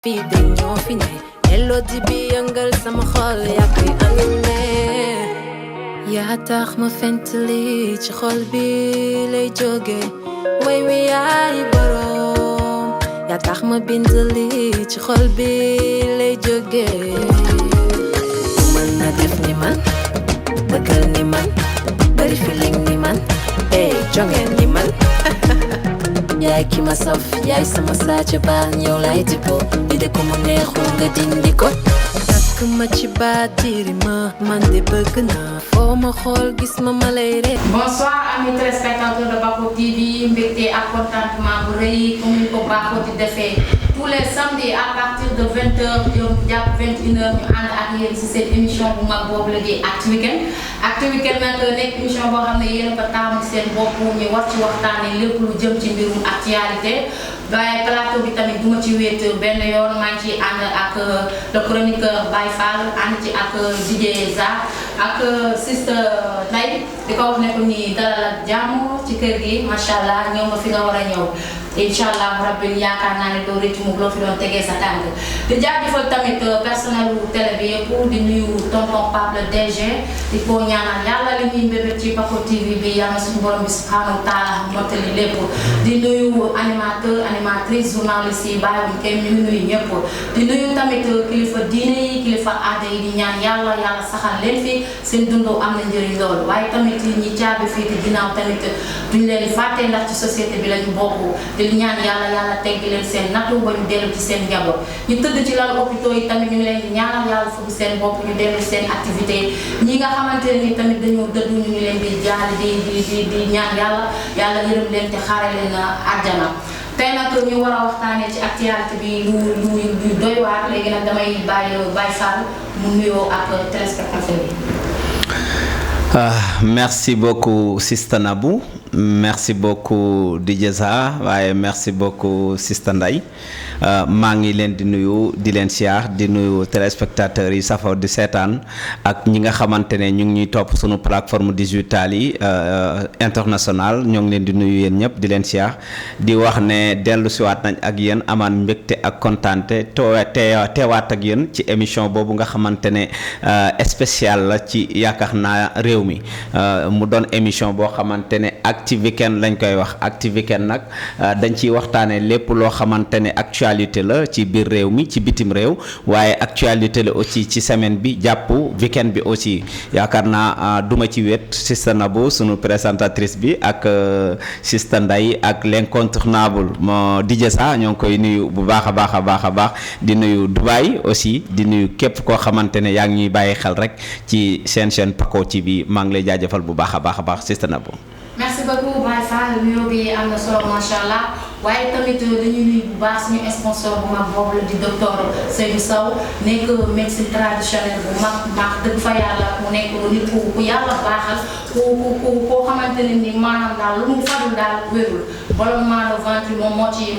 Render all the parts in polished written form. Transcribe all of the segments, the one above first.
fii dañoo fi ne mélodie bi yëngal sama xol yaa koy animé yaa tax ma fentali ci xol bi lay jóge way wi yaay borom yaa tax ma bindali ci xol bi lay jóge mën na def ni man bëggal ni man bari feeling ni man hey jonge ni man yaay ki ma saf yaay sama saaca baan yow lay tipo li de ko mu neexul nga dindi ko takk ma ci baatiri ma man de bëgg naa foo ma xool gis ma ma lay ree. Bonsoir amis téléspectateurs de Bako TV mbégte ak contentement bu rëy comme ni ko baaxoo di defee tous les samedis à partir de 20h jàpp 21h ñu ànd ak yéen ci seen émission bu mag boobu la di Actu Weekend. Actu Weekend nag nekk émission boo xam ne yéen a ko taamu seen bopp ñu war ci waxtaanee lépp lu jëm ci mbirum actualité. waaye plateau bi tamit duma ci wéet benn yoon maa ngi ciy ànd ak le chroniqueur Baye Fall ànd ci ak DJ Za ak sister Ndeye di ko wax ne ko nii dalal ak jàmm ci kër gi macha allah ñëw nga fi nga war a ñëw incha allah rabbi yaakaar naa ne doo rëcc mu loo fi doon tegee sa tànk di jaajëfal tamit personnel bu télé bi yëpp di nuyu tonton Pape le DG di ko ñaanal yàlla li ñuy mbébét ci Bako TV bi yàlla suñu borom bi subhanahu wa taala mottali lépp di nuyu animateur animatrice journaliste yi bàyyiwuñ kenn ñu ngi nuyu ñëpp di nuyu tamit kilifa diine yi kilifa aada yi di ñaan yàlla saxal leen fi seen dundoo am na njëriñ loolu waaye tamit ñi caabi fii di ginnaaw tamit duñ leen fàtte ndax ci société bi lañu bokk di ñaan yàlla teggi leen seen nattu ba ñu dellu ci seen njaboot ñu tëdd ci lal hôpitaux yi tamit ñu ngi leen di ñaanal yàlla fugg seen bopp ñu dellu seen activité ñi nga xamante ne ni tamit dañoo dëddu ñu ngi leen di jaal di ñaan yàlla yërëm leen te xaare leen àjjana tey nag ñu war a waxtaanee ci actualité bi lu doy waar léegi nag damay bàyyi Baye Fall mu nuyoo ak téléspectateurs yi. Merci beaucoup Sista Nabou merci beaucoup DJ Za waaye merci beaucoup Sista Ndeye maa ngi leen di nuyu di leen siyaar di nuyu téléspectateurs yi safoo di seetaan ak ñi nga xamante ne ñu ngi ñuy topp sunu plateforme digitale yi international ñoo ngi leen di nuyu yéen ñëpp di leen siyaar di wax ne dellu siwaat nañ ak yéen amaan mbégte ak kontaante teewaat ak yéen ci émission boobu nga xamante ne spécial la ci yaakaar naa réew mi mu doon émission boo xamante ne Actu Weekend lañ koy wax Actu Weekend nag dañ ciy waxtaanee lépp loo xamante ne actualité la ci biir réew mi ci bitim réew waaye actualité la aussi ci semaine bi jàpp weekend bi aussi yaakaar naa duma ci wet Sista Nabou sunu présentatrice bi ak Sista Ndeye ak l'incontournable moo DJ Sa ñoo ngi koy nuyu bu baax a baax di nuyu Dubaï aussi di nuyu képp koo xamante ne yaa ngi ñuy bàyyi xel rek ci seen chaîne Bako TV maa ngi lay jaajëfal bu baax a baax Sista Nabou. merci beaucoup Baye Fall nuyoo bi am na solo macha allah waaye tamit dañuy nuyu bu baax suñu sponsor bu mag boobu la di docteur Seydou Sow nekk médecine traditionnelle bu mag dëgg fa yàlla mu nekk nit ku yàlla baaxal koo xamante ne ni maanaam daal lu mu fajul daal wérul ballonnement de ventre moom moo ci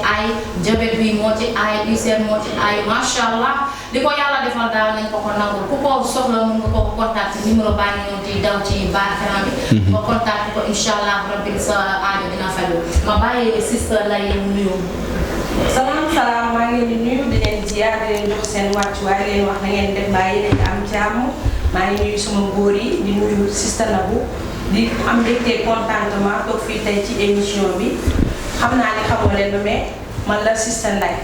aay diabète bi moo ci aay ulcère moo ci aay macha allah li ko yàlla defal daal nañ ko nangul ku ko soxla mën nga ko contacter numéro baa ngi ñëw di daw ci baakaram bi nga contacter ko incha allah rabbi sa aajo dina faju ma bàyyi Sista lay nuyoo. salaam maa ngi leen di nuyu di leen ziar di leen jox seen wàccuwaay leen wax na ngeen def bàyyi leen am jàmm maa ngi nuyu sama góor yi di nuyu Sista Nabou di am mbégte contentement toog fii tey ci émission bi xam naa ne xamoo leen ba mais man la Sista Ndeye.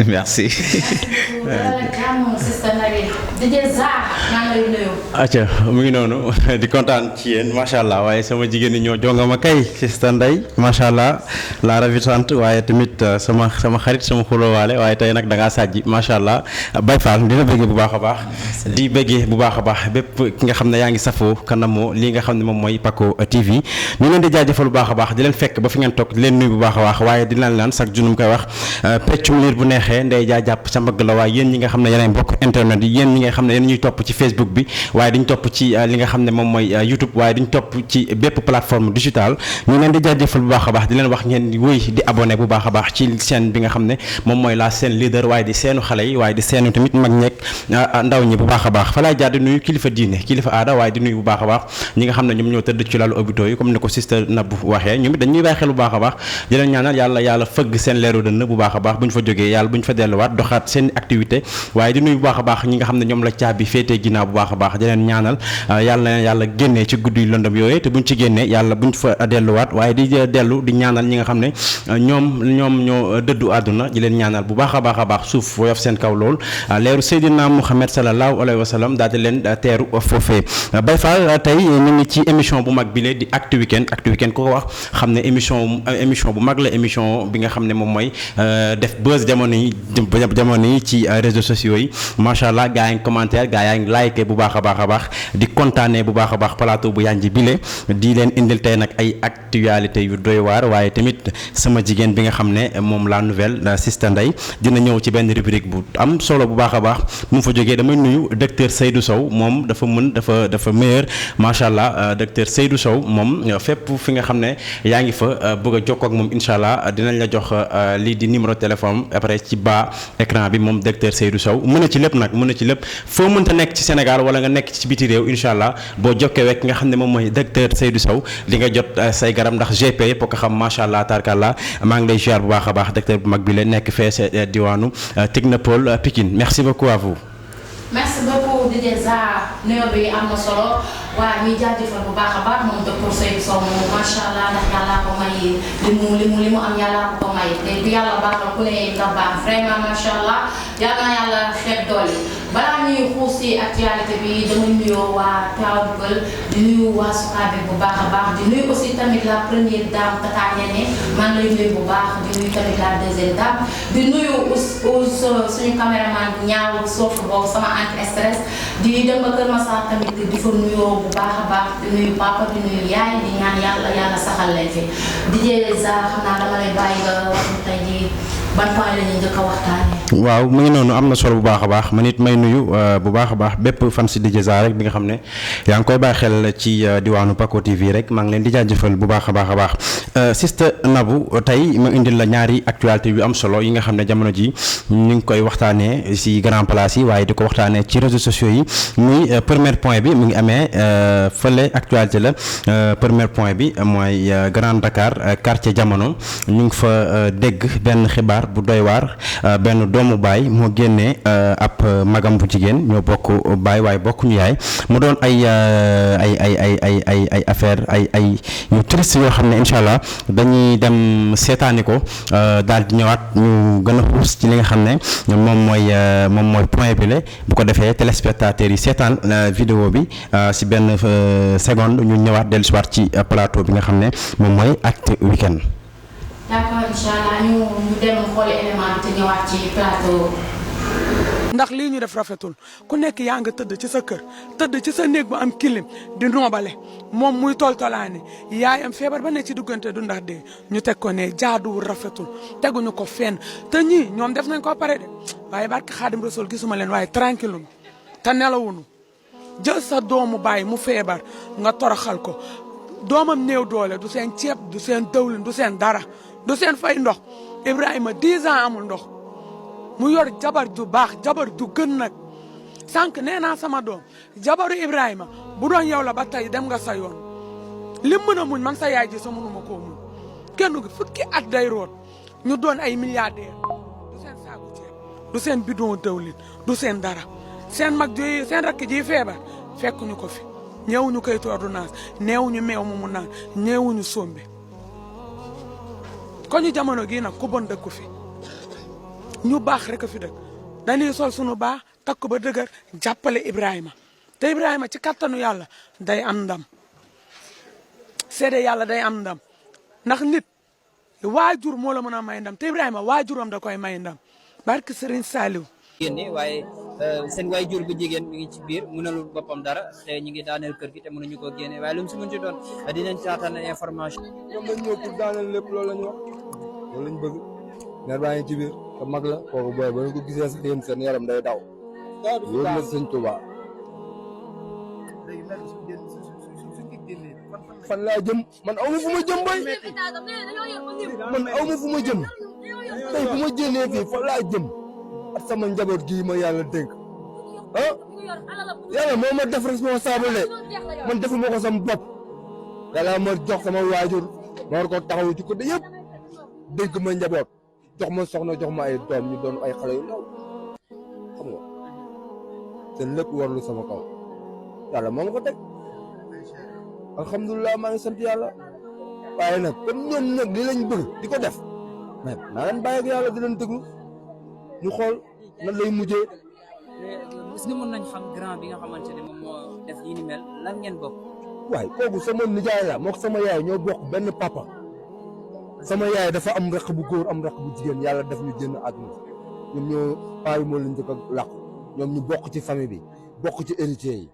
merci. acca mu ngi noonu di kontaan ci yéen macha allah waaye sama jigéen ñi ñoo jonga ma kay Sista Ndeye macha allah la ravissante waaye tamit sama xarit sama xulóowaale waaye tey nag da ngaa sàjji macha allah Baye Fall dina bëggee bu baax a baax. di bëggee bu baax a baax bépp ki nga xam ne yaa ngi safoo kanamoo lii nga xam ne moom mooy Bako TV ñu leen di jaajëfal bu baax a baax di leen fekk ba fi ngeen toog di leen nuyu bu baax a baax waaye di leen chaque jour mu koy wax peccum liir bu neexee ndey jaa jàpp sa mbagg la waaye yéen ñi nga xam ne yéen bokk internet yi yéen ñi nga xam ne yéen ñuy topp ci Facebook bi waaye duñ topp ci li nga xam ne moom mooy YouTube waaye duñ topp ci bépp plateforme digitale ñu leen di jaajëfal bu baax a baax di leen wax ngeen wéy di abonné bu baax a baax ci chaîne bi nga xam ne moom mooy la chaîne leader waaye di seenu xale yi waaye di seenu tamit mag ñeeg ndaw ñi bu baax a baax fa laay jaar di nuyu kilifa diine kilifa aada waaye di nuyu bu baax a baax ñi nga xam ne ñoom ñoo tëdd ci lalu hôpitaux yi comme ni ko sister Nabou waxee ñoom it dañuy bàyyi xel bu baax a baax di leen ñaanal yàlla fëgg seen leeru dënn bu baax a baax bu ñu fa jógee yàlla bu ñu fa delluwaat doxaat seen activité waaye di nuyu bu baax a baax ñi nga xam ne ñoom la caabi féetee ginnaaw bu baax a baax di leen ñaanal yàlla génnee ci guddi lëndëm yooyu te buñ ci génnee yàlla buñ fa delluwaat waaye di dellu di ñaanal ñi nga xam ne ñoom ñoo dëddu àdduna di leen ñaanal bu baax a baax suuf woyof seen kaw lool leeru Seydina Muhammad sallallahu alayhi wa sallam daal di leen teeru foofee Baye Fall tey ñu ngi ci émission bu mag bi lee di Actu Weekend ku ko wax xam ne émission bu mag la émission bi nga xam ne moom mooy def buzz jamono yi ci réseaux sociaux yi macha allah gaa yaa ngi commentaire gaa yaa ngi like bu baax a baax di kontaanee bu baax a baax plateau bu yanji bile di leen indil tey nag ay actualité yu doy waar waaye tamit sama jigéen bi nga xam ne moom la nouvelle Sista Ndeye dina ñëw ci benn rubrique bu am solo bu baax a baax mu fa jógee damay nuyu docteur Seydou Sow moom dafa meilleur macha allah docteur Seydou Sow moom fépp fi nga xam ne yaa ngi fa bëgg a jokkoo ak moom incha allah dinañ la jox lii di numéro téléphone après ci bas écran bi moom docteur Seydou Sow mën na ci lépp foo mënta nekk ci Sénégal wala nga nekk ci biti réew incha allah boo jokkee wekk nga xam ne moom mooy docteur Seydou Sow di nga jot say garab ndax GP yëpp ko xam macha allah tarkalla maa ngi lay ziar bu baax a baax docteur bu mag bi la nekk fee sa diwaanu Technopole Pikine merci beaucoup à vous. merci beaucoup Didier Zaa nuyoo bi am na solo waaye ñuy jaajëfal bu baax a baax moom docteur Seydou Sow moom macha allah ndax yàlla ko may li mu am yàlla ko may te bu yàlla baaxal ku ne nga baax vraiment macha allah yàlla xeeb doole balaa ñuy xuus ci actualité bi dama nuyoo waa Tivaouane di nuyu waa Sukaabe bu baax a baax di nuyu aussi tamit la première dame Tata Néné man lay nuyu bu baax di nuyu tamit la deuxième dame di nuyu suñu caméraman ñaaw soofu boobu sama anti-stress di dem ba Kër Massar tamit di fa nuyoo bu baax a baax di nuyu papa di nuyu yaay di ñaan yàlla saxal leen fi DJ Za xam naa dama lay bàyyi nga wax tey jii ban point la ñuy njëkk a waxtaanee. waaw mu ngi noonu am na solo bu baax a baax man it may nuyu bu baax a baax bépp fan si DJ Za rek bi nga xam ne yaa ngi koy bàyyi xel ci diwaanu Paco TV rek maa ngi leen di jaajëfal bu baax a baax Sista Nabou tey ma indil la ñaari actualité yu am solo yi nga xam ne jamono ji ñu ngi koy waxtaanee si grand place yi waaye di ko waxtaanee ci réseaux sociaux yi muy premier point bi mu ngi amee fële actualité la premier point bi mooy Grand Dakar quartier jamono ñu ngi fa dégg benn xibaar bu doy waar benn doomu baay moo génnee ab magam bu jigéen ñoo bokk baay waaye bokkuñu yaay mu doon ay affaire ay yu triste yoo xam ne incha allah dañuy dem seetaani ko daal di ñëwaat ñu gën a xuus ci li nga xam ne moom mooy point bi la bu ko defee téléspectateurs yi seetaan vidéo bi si benn seconde ñu ñëwaat dellusiwaat ci plateau bi nga xam ne moom mooy Actu Weekend. d'accord incha allah ñu dem xooli élément bi te ñëwaat ci plateau. ndax lii ñu def rafetul ku nekk yaa nga tëdd ci sa kër tëdd ci sa néeg bu am kilim di noobale moom muy toltolaane yaayam feebar ba ne ci diggante du ndax dee ñu teg ko ne jaaduwul rafetul teguñu ko fenn te ñii ñoom def nañ ko pare de waaye barke Xaadim Rasul gisuma leen waaye tranquille te nelawuñu jël sa doomu baay mu feebar nga toroxal ko doomam néew doole du seen ceeb du seen dawlin du seen dara du seen fay ndox Ibrahima 10 ans amul ndox mu yor jabar ju baax jabar ju gën nag sànq nee naa sama doom jabaru Ibrahima bu doon yow la ba tey dem nga sa yoon lim mën a muñ man sa yaay ji sa mënuma koo muñ kenn gi fukki at day root ñu doon ay milliardaire du seen saaku ceeb du seen bidon dawlin du seen dara seen mag ji seen rakk ji feebar fekkuñu ko fi ñeewuñu kayitu ordonnance neewuñu meew mu naan ñeewuñu sombe ko ñu jamono gii nag ku bon dëkku fi ñu baax rek a fi dëkk dañuy sol sunu baax takk ba dëgër jàppale Ibrahima te Ibrahima ci kattanu yàlla day am ndam seede yàlla day am ndam ndax nit waajur moo la mën a may ndam te Ibrahima waajuram da koy may ndam barke Serigne Saliou. génne waaye seen waajur bu jigéen mi ngi ci biir mënalul boppam dara te ñu ngi daaneel kër gi te mënuñu koo génne waaye lu mu si mën ci doon dinañ taataan information. ñoom dañ ñëw pour daaneel lépp loolu la ñu wax loolu lañ bëgg meer baa ngi ci biir te mag la kooku booy ba ñu ko gisee sax yéen seen yaram day daw wóor na sëñ Tuubaa fan laa jëm man aw ma fu ma jëm boy man aw ma fu ma jëm tey bu ma génnee fii fan laa jëm ak sama njaboot gii ma yàlla dénk ah yàlla moo ma def responsable man defuma ko sama bopp yàlla ma jox sama waajur ma war ko taxawu ci côté yëpp dénk ma njaboot jox ma soxna jox ma ay doom ñu doon ay xale yu ndaw xam nga seen lépp warlu sama kaw yàlla moo ma ko teg alhamdulilah maa ngi sant yàlla waaye nag comme ñoom nag li lañ bëgg di ko def mais naa leen bàyyi ak yàlla di leen déglu ñu xool nan lay mujjee. est-ce que mën nañ xam grand bi nga xamante ne moom moo def yi ni mel lan ngeen bokk. waaye kooku sama nijaay la mook sama yaay ñoo bokk benn papa sama yaay dafa am rakk bu góor am rakk bu jigéen yàlla def ñu génn àdduna ñoom ñoo paa yi moo leen njëkk a làqu ñoom ñu bokk ci famille bi bokk ci héritier yi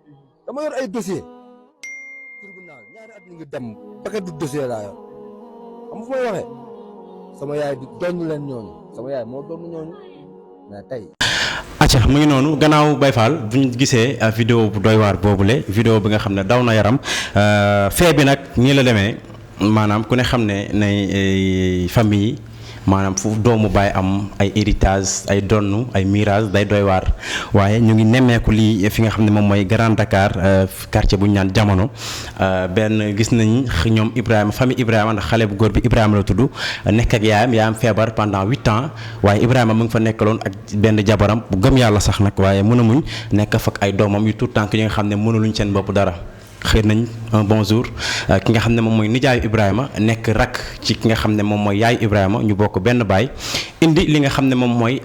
dama yor ay dossier tribunal ñaari at ñu ngi dem paquet du dossier laa yor xam fu may waxee sama yaay di doon leen ñooñu sama yaay moo doon ñooñu mais tey. acca mu ngi noonu gannaaw Baye Fall bu ñu gisee vidéo bu doy waar boobule vidéo bi nga xam ne daw na yaram fee bi nag nii la demee maanaam ku ne xam ne nay famille maanaam fu doomu baay am ay héritage ay donnu ay mirage day doy waar waaye ñu ngi nemmeeku lii fi nga xam ne moom mooy Grand Dakar quartier bu ñu naan jamono benn gis nañ ñoom Ibrahima famille Ibrahima ndax xale bu góor bi Ibrahima la tudd nekk ak yaayam feebar pendant 8 ans waaye Ibrahima mu ngi fa nekkaloon ak benn jabaram bu gëm yàlla sax nag waaye mën a muñ nekk fa ak ay doomam yu tout tànk yi nga xam ne mënuluñ seen bopp dara. xëy nañ un bonjour ki nga xam ne moom mooy nijaayu Ibrahima nekk rakk ci ki nga xam ne moom mooy yaayu Ibrahima ñu bokk benn baay indi li nga xam ne moom mooy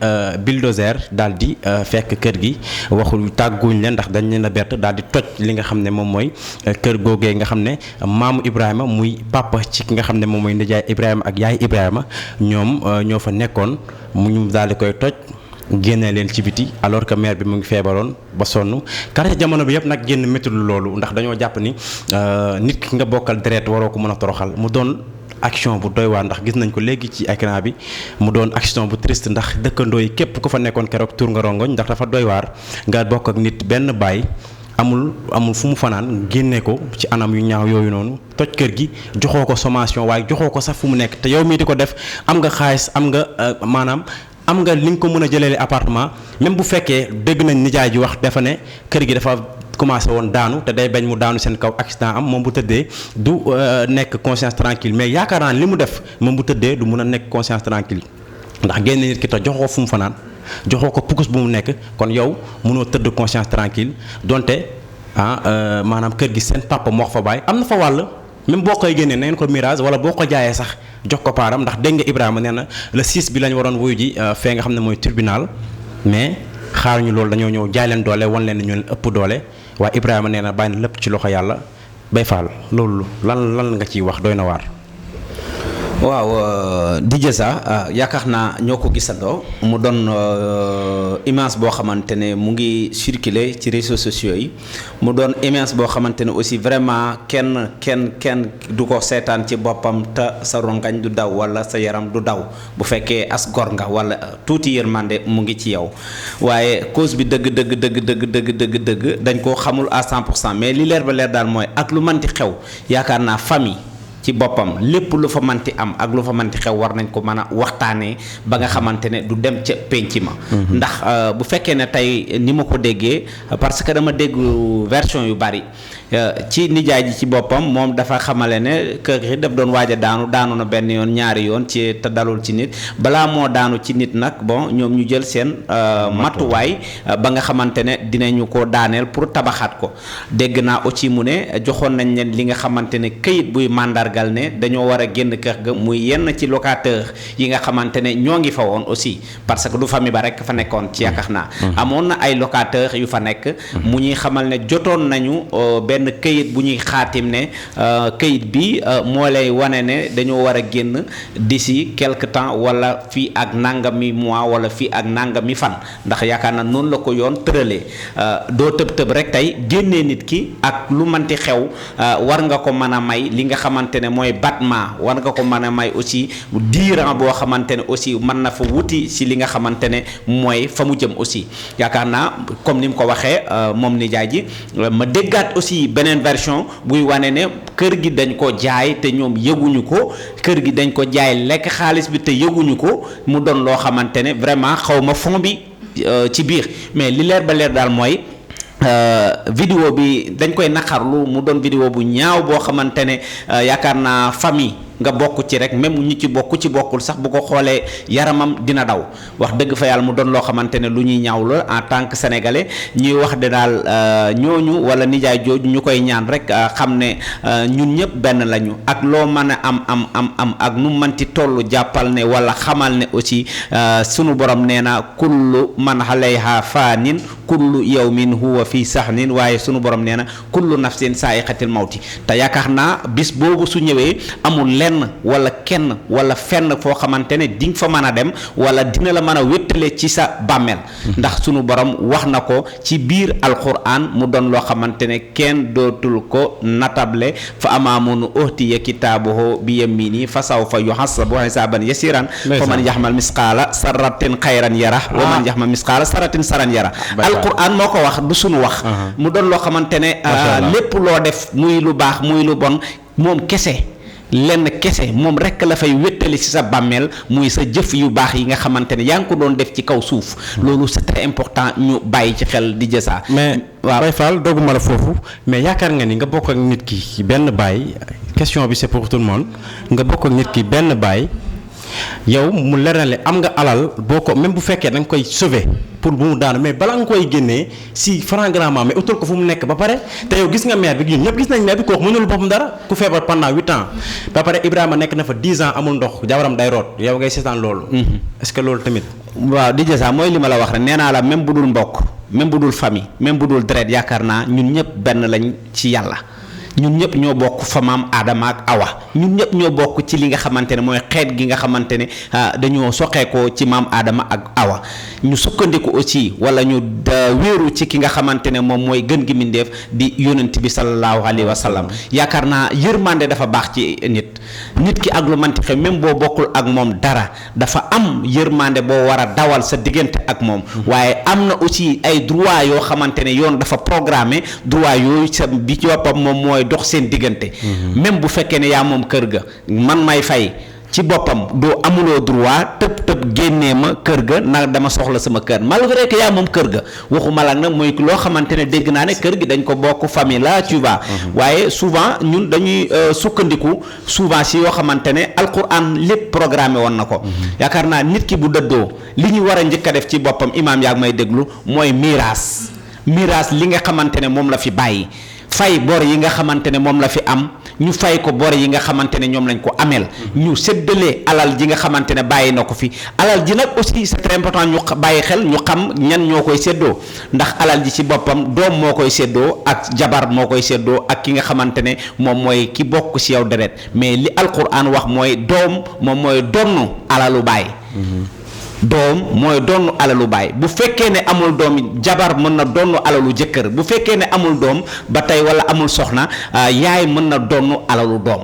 bulldozer daal di fekk kër gi waxul tàgguñ leen ndax dañ leen a bett daal di toj li nga xam ne moom mooy kër googee nga xam ne maamu Ibrahima muy papa ci ki nga xam ne moom mooy nijaay Ibrahima ak yaayu Ibrahima ñoom ñoo fa nekkoon mu ñu daal di koy toj. génnee leen ci biti alors que maire bi mu ngi feebaroon ba sonn quartier jamono bi yëpp nag génn métti loolu ndax dañoo jàpp ni nit ki nga bokkal deret waroo ko mën a toroxal mu doon action bu doy waar ndax gis nañ ko léegi ci écran bi mu doon action bu triste ndax dëkkandoo yi képp ku fa nekkoon keroog tur nga rongoñ ndax dafa doy waar nga bokk ak nit benn baay amul fu mu fanaan génne ko ci anam yu ñaaw yooyu noonu toj kër gi joxoo ko sommation waaye joxoo ko sax fu mu nekk te yow mii di ko def am nga xaalis am nga maanaam am nga li nga ko mën a jëlee appartement même bu fekkee dégg nañ nijaay ji wax dafa ne kër gi dafa commencé woon daanu te day bañ mu daanu seen kaw accident am moom bu tëddee du nekk conscience tranquille mais yaakaar naa li mu def moom bu tëddee du mun a nekk conscience tranquille ndax génn nit ki te joxoo fu mu fanaan joxoo ko pukus bu mu nekk kon yow mënoo tëdd conscience tranquille donte maanaam kër gi seen papa moo fa bàyyi am na fa wàll même boo koy génnee na ngeen ko mirage wala boo ko jaayee sax jox ko paaram ndax dégg nga Ibrahima nee na le 6 bi lañ waroon wuyu ji fee nga xam ne mooy tribunal mais xaaruñu loolu dañoo ñëw jaay leen doole wan leen ñu leen ëpp doole waaye Ibrahima nee na bàyyi na lépp ci loxo yàlla Baye Fall loolu lan nga ciy wax doy na waar. waaw DJ Sa yaakaar naa ñoo ko gisandoo mu doon image boo xamante ne mu ngi circuler ci réseaux sociaux yi mu doon image boo xamante ne aussi vraiment kenn du ko seetaan ci boppam te sa rongañ du daw wala sa yaram du daw bu fekkee as gor nga wala tuuti yërmande mu ngi ci yow waaye cause bi dëgg dañ koo xamul à 100% mais li leer ba leer daal mooy ak lu manti xew yaakaar naa famille ci boppam lépp lu fa manti am ak lu fa manti xew war nañ ko mën a waxtaanee ba nga xamante ne du dem ca penc ma ndax bu fekkee ne tey ni ma ko déggee parce que dama dégg version yu bari ci nijaay ji ci boppam moom dafa xamale ne kër gi daf doon waaj a daanu na benn yoon ñaari yoon ci te dalul ci nit balaa moo daanu ci nit nag bon ñoom ñu jël seen matuwaay ba nga xamante ne dinañu ko daaneel pour tabaxaat ko dégg naa aussi mu ne joxoon nañ leen li nga xamante ne këyit buy mandargal ne dañoo war a génn kër ga muy yenn ci locateur yi nga xamante ne ñoo ngi fa woon aussi parce que du famille ba rek fa nekkoon ci yaakaar naa amoon na ay locateur yu fa nekk mu ñuy xamal ne jotoon nañu benn benn këyit bu ñuy xaatim ne këyit bi moo lay wane ne dañoo war a génn d'ici quelque temps wala fii ak nangami mois wala fii ak nangami fan ndax yaakaar na noonu la ko yoon tëralee doo tëb rek tey génnee nit ki ak lu manti xew war nga ko mën a may li nga xamante ne mooy battement war nga ko mën a may aussi diiran boo xamante ne aussi mën na fa wuti si li nga xamante ne mooy fa mu jëm aussi yaakaar naa comme ni mu ko waxee moom nijaay ji ma déggaat aussi beneen version buy wane ne kër gi dañ ko jaay te ñoom yëguñu ko kër gi dañ ko jaay lekk xaalis bi te yëguñu ko mu doon loo xamante ne vraiment xaw ma fond bi ci biir mais li leer ba leer daal mooy vidéo bi dañ koy naqarlu mu doon vidéo bu ñaaw boo xamante ne yaakaar naa famille nga bokk ci rek même ñi ci bokk ci bokkul sax bu ko xoolee yaramam dina daw wax dëgg fa yàlla mu doon loo xamante ne lu ñuy ñaaw la en tant que sénégalais ñuy wax de daal ñooñu wala nijaay jooju ñu koy ñaan rek xam ne ñun ñëpp benn lañu ak loo mën a am ak nu manti toll jàppal ne wala xamal ne aussi sunu borom nee na kullu man alayha faanin kullu yawmin huwa fi sahnin waaye sunu borom nee na kullu nafsin saa'iqatil mawti te yaakaar naa bis boobu su ñëwee amul lenn wala kenn wala fenn foo xamante ne di nga fa mën a dem wala dina la mën a wéttale ci sa bàmmeel ndax sunu borom wax na ko ci biir alquran mu doon loo xamante ne kenn dootul ko natable fa amaamun uhtiya kitaabahu bi yamini fa sawfa yuhasabu hisaban yasiran fa man yaxmal misqaala sarratin xayran yara wa man yaxmal misqaala sarratin saran yara alquran moo ko wax du sunu wax mu doon loo xamante ne lépp loo def muy lu baax muy lu bon moom kese lenn kese moom rekk la fay wéttali ci sa bàmmeel muy sa jëf yu baax yi nga xamante ne yaa ngi ko doon def ci kaw suuf loolu c'est très important ñu bàyyi ci xel di jësaa mais waaw Baye Fall dogguma la foofu mais yaakaar nga ni nga bokk ak nit ki benn baay question bi c'est pour tout le monde nga bokk ak nit ki benn baay yow mu leer na le am nga alal boo ko même bu fekkee da nga koy sauver pour bu mu daanu mais bala nga koy génnee si franc-grandement mais utal ko fu mu nekk ba pare te yow gis nga maire bi ñun ñëpp gis nañ maire bi kooku mënul boppam dara ku feebar pendant 8 ans ba pare Ibrahima nekk na fa 10 ans amul ndox jabaram day root yow ngay seetaan loolu. est-ce que loolu tamit. waaw di jësaa mooy li ma la wax rek nee naa la même bu dul mbokk même bu dul famille même bu dul deret yaakaar naa ñun ñëpp benn lañ ci yàlla. ñun ñëpp ñoo bokk fa maam Adama ak Awa ñun ñëpp ñoo bokk ci li nga xamante ne mooy xeet gi nga xamante ne dañoo soqeekoo ci maam Adama ak Awa ñu sukkandiku aussi wala ñu wéeru ci ki nga xamante ne moom mooy gën gi mindeef di yonent bi sallallahu alayhi wa sallam yaakaar naa yërmande dafa baax ci nit ki ak lu manti xew même boo bokkul ak moom dara dafa am yërmande boo war a dawal sa diggante ak moom waaye am na aussi ay droit yoo xamante ne yoon dafa programmé droit yooyu sa bi ci boppam moom mooy dox seen diggante même bu fekkee ne yaa moom kër ga man may fay ci boppam doo amuloo droit tëb génnee ma kër ga nag dama soxla sama kër malgré que yaa moom kër ga waxuma la nag mooy loo xamante ne dégg naa ne kër gi dañ ko bokk famille la tu vois waaye souvent ñun dañuy sukkandiku souvent si yoo xamante ne alquran lépp programmé woon na ko yaakaar naa nit ki bu dëddoo li ñu war a njëkk a def ci boppam imaam yaa ngi may déglu mooy miraas li nga xamante ne moom la fi bàyyi fay bor yi nga xamante ne moom la fi am ñu fay ko bor yi nga xamante ne ñoom lañ ko ameel ñu séddale alal ji nga xamante ne bàyyi na ko fi alal ji nag aussi c'est très important ñu bàyyi xel ñu xam ñan ñoo koy séddoo ndax alal ji ci boppam doom moo koy séddoo ak jabar moo koy séddoo ak ki nga xamante ne moom mooy ki bokk ci yow deret mais li alquran wax mooy doom moom mooy donn alalu baay doom mooy donn alalu baay bu fekkee ne amul doom jabar mën na donn alalu jëkkër bu fekkee ne amul doom ba tey wala amul soxna yaay mën na donn alalu doom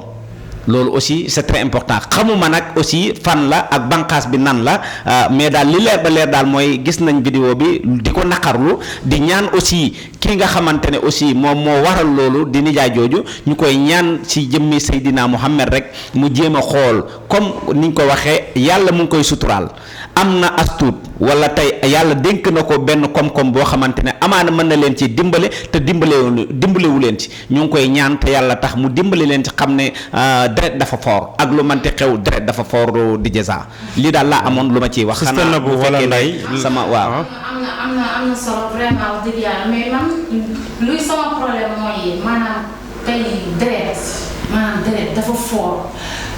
loolu aussi c'est très important xamuma nag aussi fan la ak bànqaas bi nan la mais daal li leer ba leer daal mooy gis nañ vidéo bi di ko naqarlu di ñaan aussi ki nga xamante ne aussi moom moo waral loolu di nijaay jooju ñu koy ñaan ci jëmmi Seydina Muhammad rek mu jéem a xool comme niñ ko waxee yàlla mu ngi koy suturaal am na astuut wala tey yàlla dénk na ko benn koom-koom boo xamante ne amaana mën na leen ci dimbale te dimbalewu leen ci ñu ngi koy ñaan te yàlla tax mu dimbale leen ci xam ne deret dafa foor ak lu manti xew deret dafa foor di jësa lii daal laa amoon lu ma ciy wax xanaa bu fekkee ne sama waaw am na solo vraiment wax dëgg yàlla mais man luy sama problème mooy maanaam tey deret dafa foor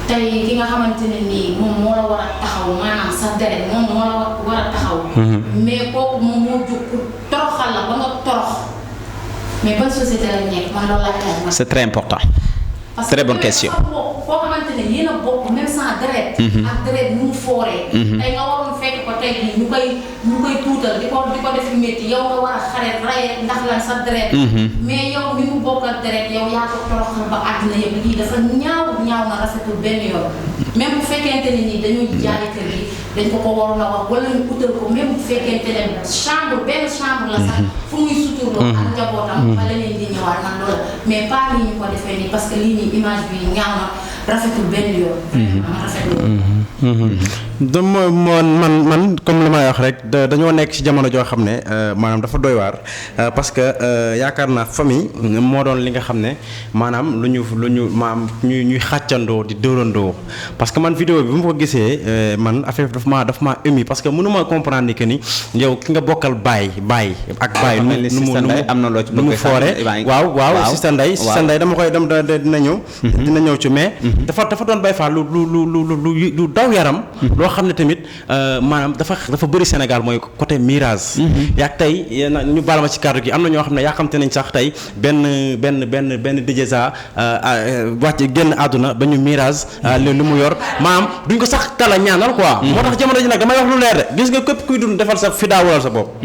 tey ki nga xamante ne nii moom moo la war a taxaw maanaam sa deret moom moo la war a taxaw mais kooku moom moo jóg pour toroxal la ba nga torox mais bonne société la nekk man loolu laa xel. c'est très important. parce très que bonne question. foo xamante ne yéen a bokk même sans deret. ak deret nu mu fooree. tey nga waroon fekk ko tey jii ñu koy tuutal di ko def yu métti yow nga war a xaret raye ndax lan sa deret. mais yow mi mu bokk ak deret yow yaa ko toroxal ba àddina yëpp lii dafa ñaaw na rafetul benn yoon. même bu fekkente ne nii dañuy jaay kër gi dañ ko waroon a wax wala ñu utal ko même bu fekkente ne benn chambre la sax fu muy suturloo ak njabootam fa leneen di ñëwaat man loolu mais pas nii ñu ko defee nii parce que lii nii image bi ñaaw na rafetul benn yoon. man comme li may wax rek dañoo nekk ci jamono joo xam ne maanaam dafa doy waar parce que yaakaar naa famille moo doon li nga xam ne maanaam lu ñu maam ñuy xàccandoo di dóorandoo parce que man vidéo bi bu ma ko gisee man affaire bi daf maa ému parce que mënuma comprendre ni que ni yow ki nga bokkal baay ak baay nu mu foore waaw Sista Ndeye dama koy dina ñëw ci mais dafa doon bay fa lu daw yaram loo xam ne tamit maanaam dafa bëri Sénégal mooy côté mirage yaag tey ñu baal ma ci kàddu gi am na ñoo xam ne yaa xamante nañ sax tey benn DJza wàcc génn àdduna ba ñu mirage lu mu yor maanaam duñ ko sax tala ñaanal quoi moo tax jamono ji nag damay wax lu leer de gis nga képp kuy dund defal sa fidaawulal sa bopp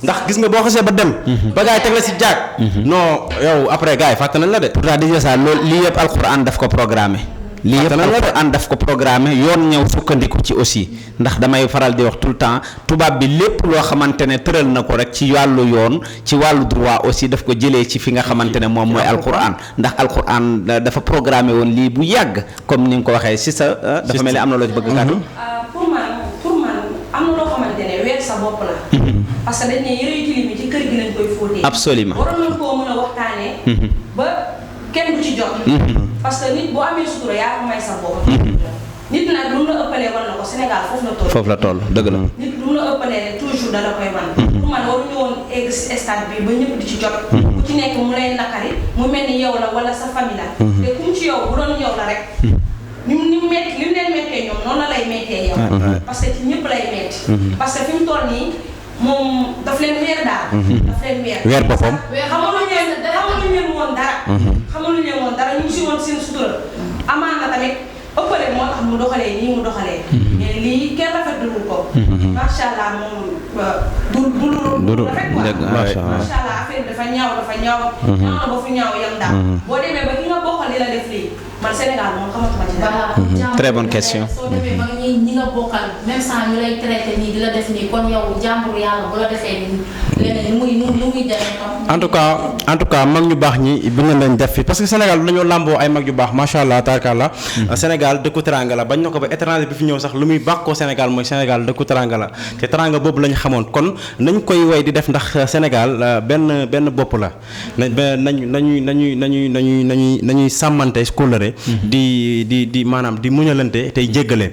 ndax gis nga boo xasee ba dem ba gars yi teg la si jaag non yow après gars yi fàtte nañ la de pourtant DJza loolu lii yëpp alxuraan daf ko programmé lii yëpp alxuraan daf ko programmé yoon ñëw sukkandiku ci aussi ndax damay faral di wax tout le temps tubaab bi lépp loo xamante ne tëral na ko rek ci wàllu yoon ci wàllu droit aussi daf ko jëlee ci fi nga xamante ne moom mooy alxuraan ndax alxuraan dafa programmé woon lii bu yàgg comme ni nga ko waxee si sa dafa mel ni am na loo ci bëgg kàddu pour man am na loo xamante ne weer sa bopp la parce que dañ ne yëre yu tilim yi ci kër gi lañ koy fóotee absolument waroon nañ koo mën a waxtaanee ba kenn du ci jot parce que nit boo amee sutura yaa ko may sa bopp nit nag lu mu la ëppalee war na ko Sénégal foofu la toll dëgg la nit lu mu la ëppalee rek toujours dala koy man pour man waruñu woon egg si stade bi ba ñëpp di ci jot ku ci nekk mu lay naqari mu mel ni yow la wala sa famille la te ku mu ci yow bu doon yow la rek ni mu metti li mu leen mettee ñoom noonu la lay mettee yow parce que ci ñëpp lay metti parce que fi mu toll nii moom daf leen weer daal daf leen weer boppam xamaluñu leen woon dara ñu ngi si woon seen sutura amaan na tamit ëppale moo tax mu doxalee nii mu doxalee mais lii kenn rafetlu ko macha allah moom du rafet quoi macha allah affaire dafa ñaaw ñaaw na ba fu ñaaw yam daal boo demee ba ki nga bokkal li la def lii man Sénégal moom xamatuma ci dara. très bonne question. soo demee ba ñi nga bokkal même sans ñu lay traité nii di la def nii kon yow jàmbur yàlla bu la defee nii leneen nu muy demee en tout cas mag ñu baax ñi bi nga leen def fi parce que Sénégal dañoo làmboo ay mag yu baax macha allah taarkalla Sénégal dëkku teranga la bañ na ko ba étranger bi fi ñëw sax lu muy bàkkoo Sénégal mooy Sénégal dëkku teranga la te teranga boobu la ñu xamoon kon nañ koy way di def ndax Sénégal benn bopp la nañuy sàmmante kóllëre di maanaam di muñalante tey jéggale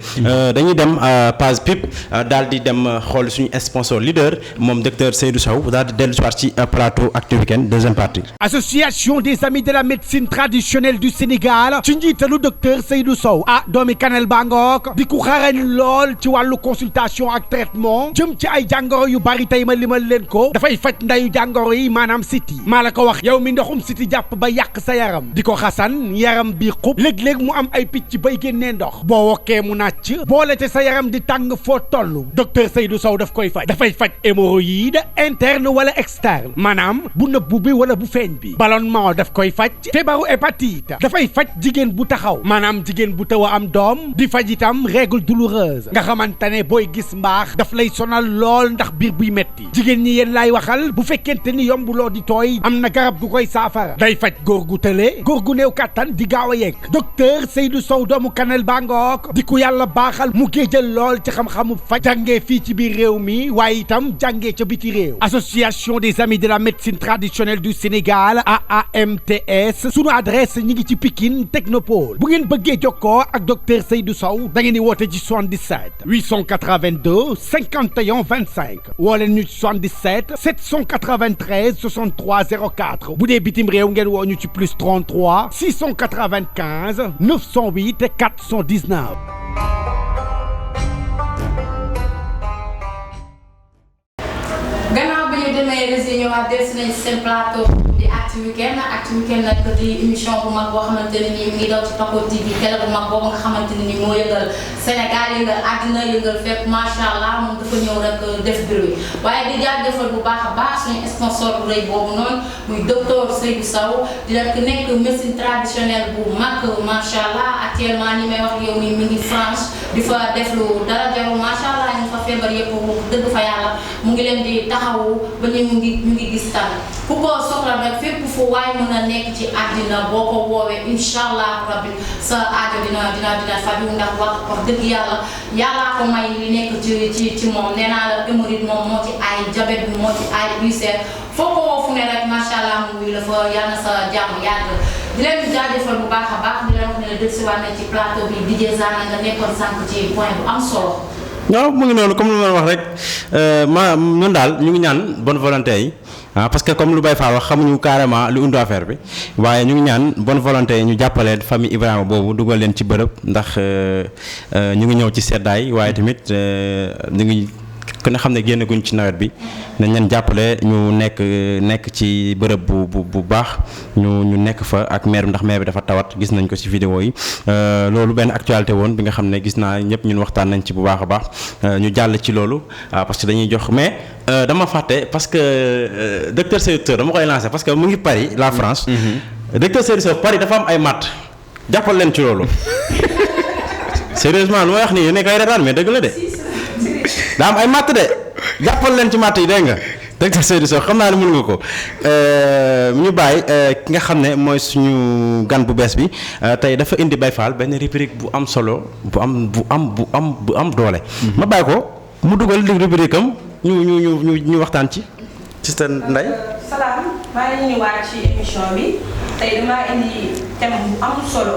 dañuy dem page pip daal di dem xool suñu sponsor leader moom docteur Seydou Sow daal di dellu soir ci plateau Actu Weekend deuxième partie. Association des amis de la médecine traditionnelle du Sénégal ci njiitalu docteur Seydou Sow doomi Kanel Bangook di ku xarañ lool ci wàllu consultation ak traitement jëm ci ay jàngoro yu bari tey ma limal leen ko dafay faj ndayu jàngoro yi maanaam siti maa la ko wax yow mi ndoxum siti jàpp ba yàq sa yaram di ko xasan yaram bi xub léeg-léeg mu am ay picc bay génnee ndox boo wokkee mu nàcc boole te sa yaram di tàng foo toll docteur Seydou Sow daf koy faj dafay faj hémorroïde interne wala externe maanaam bu nëbbu bi wala bu feeñ bi ballonnement daf koy faj feebaru hépatite dafay faj jigéen bu taxaw maanaam jigéen bu taw a am doom di faj itam règle douloureuse nga xamante ne booy gis mbaax daf lay sonal lool ndax biir buy metti jigéen ñi yéen laay waxal bu fekkente ni yombuloo di tooy am na garab gu koy saafara day faj góor gu tële góor gu néew kàttan di gaaw a yegg docteur Seydou Sow doomu Kanel Bangook di ku yàlla baaxal mu géejal lool ci xam-xamu faj jàngee fii ci biir réew mi waaye itam jàngee ca biti réew association des amis de la médecine traditionnelle du Sénégal AAMTS sunu adresse ñi ngi ci Pikine Technopole bu ngeen bëggee jokkoo ak docteur Seydou Sow da ngeen di woote ci 77 882 51 25 woo leen ñu ci 77 793 63 04 bu dee bitim réew ngeen woo ñu ci plus 33 695 908 et 419. gannaaw bi ñu demee réunion ak des nañ seen plateau di Actu Weekend nag di émission bu mag boo xamante ne nii mi ngi daw ci Paco TV télé bu mag boobu nga xamante ne nii moo yëngal Sénégal yëngal àddina yëngal fépp macha allah moom dafa ñëw rek def bruit waaye di jaajëfal bu baax a baax suñu sponsor bu rëy boobu noonu muy docteur Seydou Sow di rek nekk médecine traditionnelle bu mag macha allah actuellement ni may wax yow nii mi ngi France di fa def lu dara jarul macha allah ñu fa feebar yëpp dëgg fa yàlla mu ngi leen di taxawu ba ñu ngi gis tam ku ko soxla rek fépp fu waay mën a nekk ci àddina boo ko woowee incha allah rabbi sa aajo dina faju ndax wax dëgg yàllaa ko may li nekk ci moom nee naa la hémorroïde moom moo ci ay diabète bi moo ci ay ulcère foo ko woo fu ne rek macha allah mu ngi la fa yàlla na sa jàmm yàgg di leen jaajëfal bu baax a baax di leen wax ne la dellusiwaat nañ ci plateau bi DJ Zana nga nekkoon sànq ci point bu am solo. non mu ngi noonu comme lu ma wax rek ñun daal ñu ngi ñaan bonne volonté yi parce que comme lu Baye Fall wax xamuñu carrément lu undu affaire bi waaye ñu ngi ñaan bonne volonté yi ñu jàppaleen famille Ibrahima boobu dugal leen ci bërëb ndax ñu ngi ñëw ci seddaay waaye tamit ñu ngi ku ne xam ne génn guñ ci nawet bi nañ leen jàppale ñu nekk ci bërëb bu baax ñu nekk fa ak maire bi ndax maire bi dafa tawat gis nañ ko ci vidéo yi loolu benn actualité woon bi nga xam ne gis naa ñëpp ñun waxtaan nañ ci bu baax a baax ñu jàll ci loolu parce que dañuy jox mais dama fàtte parce que docteur Seydou Sow dama koy lancé parce que mu ngi Paris la France docteur Seydou Sow Paris dafa am ay matt jàppal leen ci loolu sérieusement lu may wax nii yéen koy retaan mais dëgg la de daa am ay matt de jàppal leen ci matt yi dégg nga docteur Seydou Sow xam naa ne mën nga ko ñu bàyyi ki nga xam ne mooy suñu gan bu bees bi tey dafa indi Baye Fall benn rubrique bu am solo bu am doole. ma bàyyi ko mu dugal li rubrique am ñu waxtaan ci Sister Ndeye. salaam maa ngi ñëwaat ci émission bi tey damaa indi thème bu am solo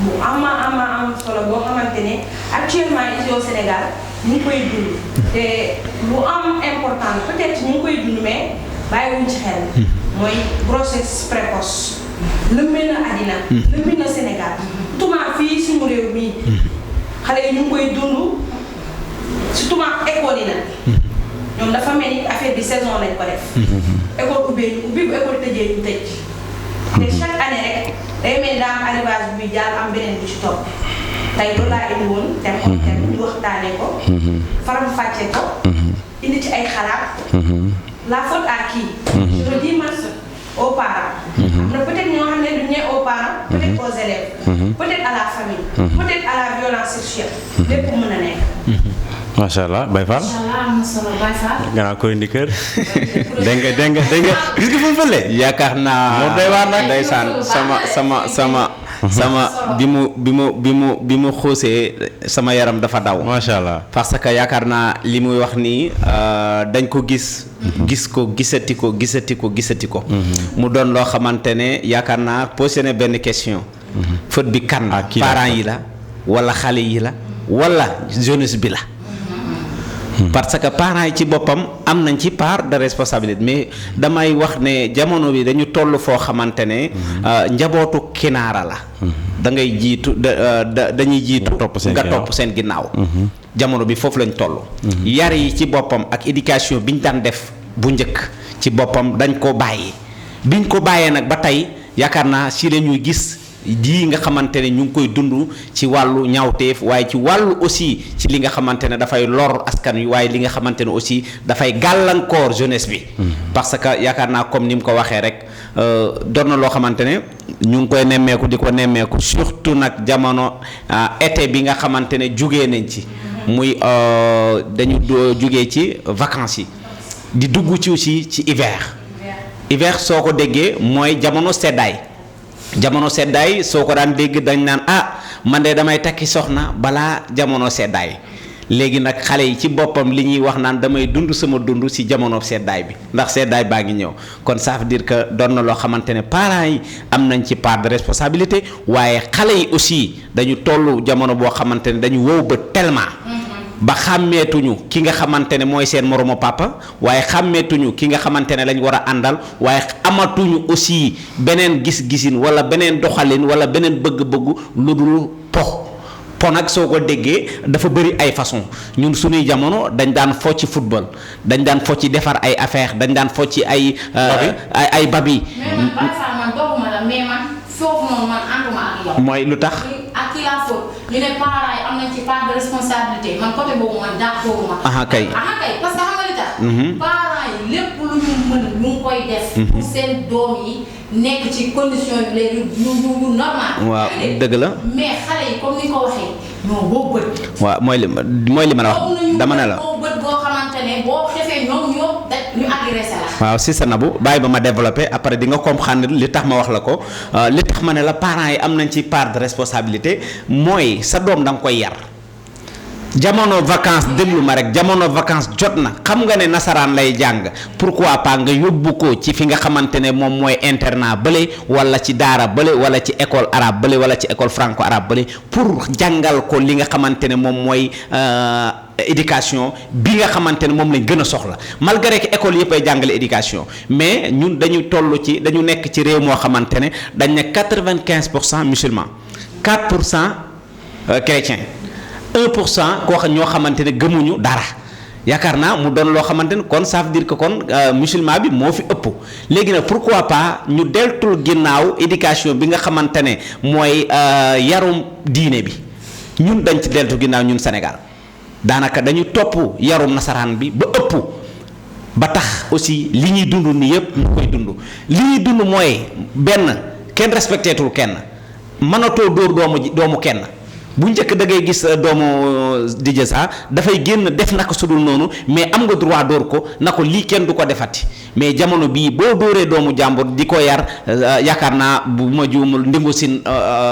bu am solo boo xamante ne actuellement ici au Sénégal ñu ngi koy dund te lu am important peut-être ñu ngi koy dund mais bàyyiwuñ ci xel mooy grossesse précoce lëmbee na àddina lëmbee na Sénégal tuma fii suñu réew mi xale yi ñu ngi koy dund surtout école yi nag ñoom dafa mel ni affaire bi saison lañ ko def école ubbee ubbi bu école tëjee ñu tëj te chaque année rek day mel ni daa am arrivage bi jàll am beneen bi ci topp tey loolu laa indi woon thème ñu waxtaanee ko faram fàcce ko indi ci ay xalaat la faute à qui je le dis man aux parents am na peut-être ñoo xam ne du ñee aux parents peut-être aux élèves peut-être à la famille peut-être à la violence sexuelle lépp mën a nekk macha allah Baye Fall. macha allah am na solo Baye Fall. gannaaw koy indi kër. dégg nga gis nga fu mu fële. yaakaar naa moo doy waar nag ndeysaan sama bi mu xuusee sama yaram dafa daw. macha allah parce que yaakaar naa li muy wax nii dañ ko gis ko gisati ko. mu doon loo xamante ne yaakaar naa posé na benn question. faute bi kan parents yi la wala xale yi la wala jeunesse bi la. parce que parents yi ci boppam am nañ ci part de responsabilité mais damay wax ne jamono bi dañu toll foo xamante ne njabootu kinaara la da ngay jiitu dañuy jiitu nga topp seen ginnaaw jamono bi foofu lañ toll yar yi ci boppam ak éducation biñ daan def bu njëkk ci boppam dañ ko bàyyi biñ ko bàyyee nag ba tey yaakaar naa si la ñuy gis lii nga xamante ne ñu ngi koy dund ci wàllu ñaawteef waaye ci wàllu aussi ci li nga xamante ne dafay lor askan wi waaye li nga xamante ne aussi dafay gàllankoor jeunesse bi. parce que yaakaar naa comme ni mu ko waxee rek doon na loo xamante ne ñu ngi koy nemmeeku di ko nemmeeku surtout nag jamono été bi nga xamante ne jugee nañ ci. muy dañu jugee ci vacances yi di dugg ci aussi ci hiver soo ko déggee mooy jamono seddaay soo ko daan dégg dañ naan man de damay takki soxna balaa jamono seddaay léegi nag xale yi ci boppam li ñuy wax naan damay dund sama dund ci jamono seddaay bi ndax seddaay baa ngi ñëw kon ça veut dire que doon na loo xamante ne parents yi am nañ ci part de responsabilité waaye xale yi aussi dañu tollu jamono boo xamante ne dañu wow ba tellement ba xàmmeetuñu ki nga xamante ne mooy seen moromu papa waaye xàmmeetuñu ki nga xamante ne lañ war a àndal waaye amatuñu aussi beneen gis-gisin wala beneen doxalin wala beneen bëgg-bëggu lu dul po nag soo ko déggee dafa bëri ay façon ñun suñuy jamono dañ daan fo ci football dañ daan fo ci defar ay affaire dañ daan fo ci ay babi mais man Baye man dooguma la mais man foofu noonu man ànduma ak yow. mooy lu tax ak ki laa faute ñu ne parents yi am nañ ci part de responsabilité man côté boobu man d'accorduma. kay parce que xam nga li tax. parents yi lépp lu ñu mën ñu ngi koy def. pour seen doom yi nekk ci condition yu léegi yu normal. waaw dëgg la mais xale yi comme ni ko waxee ñoo boo bët. waaw mooy li ma la wax dama ne la. boo bët boo xamante ne boo xefee ñoom ñoo ñu agressé la. waaw si sa nabu bàyyi ba ma développé après di nga comprendre li tax ma wax la ko li tax ma ne la parents yi am nañ ci part de responsabilité mooy sa doom da nga koy yar jamono vacances déglu ma rek jamono vacances jot na xam nga ne nasaraan lay jàng pourquoi pas nga yóbbu ko ci fi nga xamante ne moom mooy internat bële wala ci daara bële wala ci école arabe bële wala ci école franco arabe bële pour jàngal ko li nga xamante ne moom mooy éducation bi nga xamante ne moom lañ gën a soxla malgré que école yëpp ay jàngale éducation mais ñun dañu dañu nekk ci réew moo xamante ne dañ ne 95% musulmans 4% chrétiens 1% koo xam ñoo xamante ne gëmuñu dara yaakaar naa mu doon loo xamante ne kon ça veut dire que kon musulman bi moo fi ëpp léegi nag pourquoi pas ñu deltul ginnaaw éducation bi nga xamante ne mooy yarum diine bi ñun dañ ci deltu ginnaaw ñun Sénégal daanaka dañu topp yarum nasaraan bi ba ëpp ba tax aussi li ñuy dund ni yëpp ñu koy dund li ñuy dund mooy benn kenn respecteetul kenn mënatoo dóor doomu kenn bu njëkk da ngay gis doomu DJ Sa dafay génn def naka sudul noonu mais am nga droit dóor ko na ko lii kenn du ko defati mais jamono bii boo dóoree doomu jàmbur di ko yar yaakaar naa bu ma juumul ndingu sin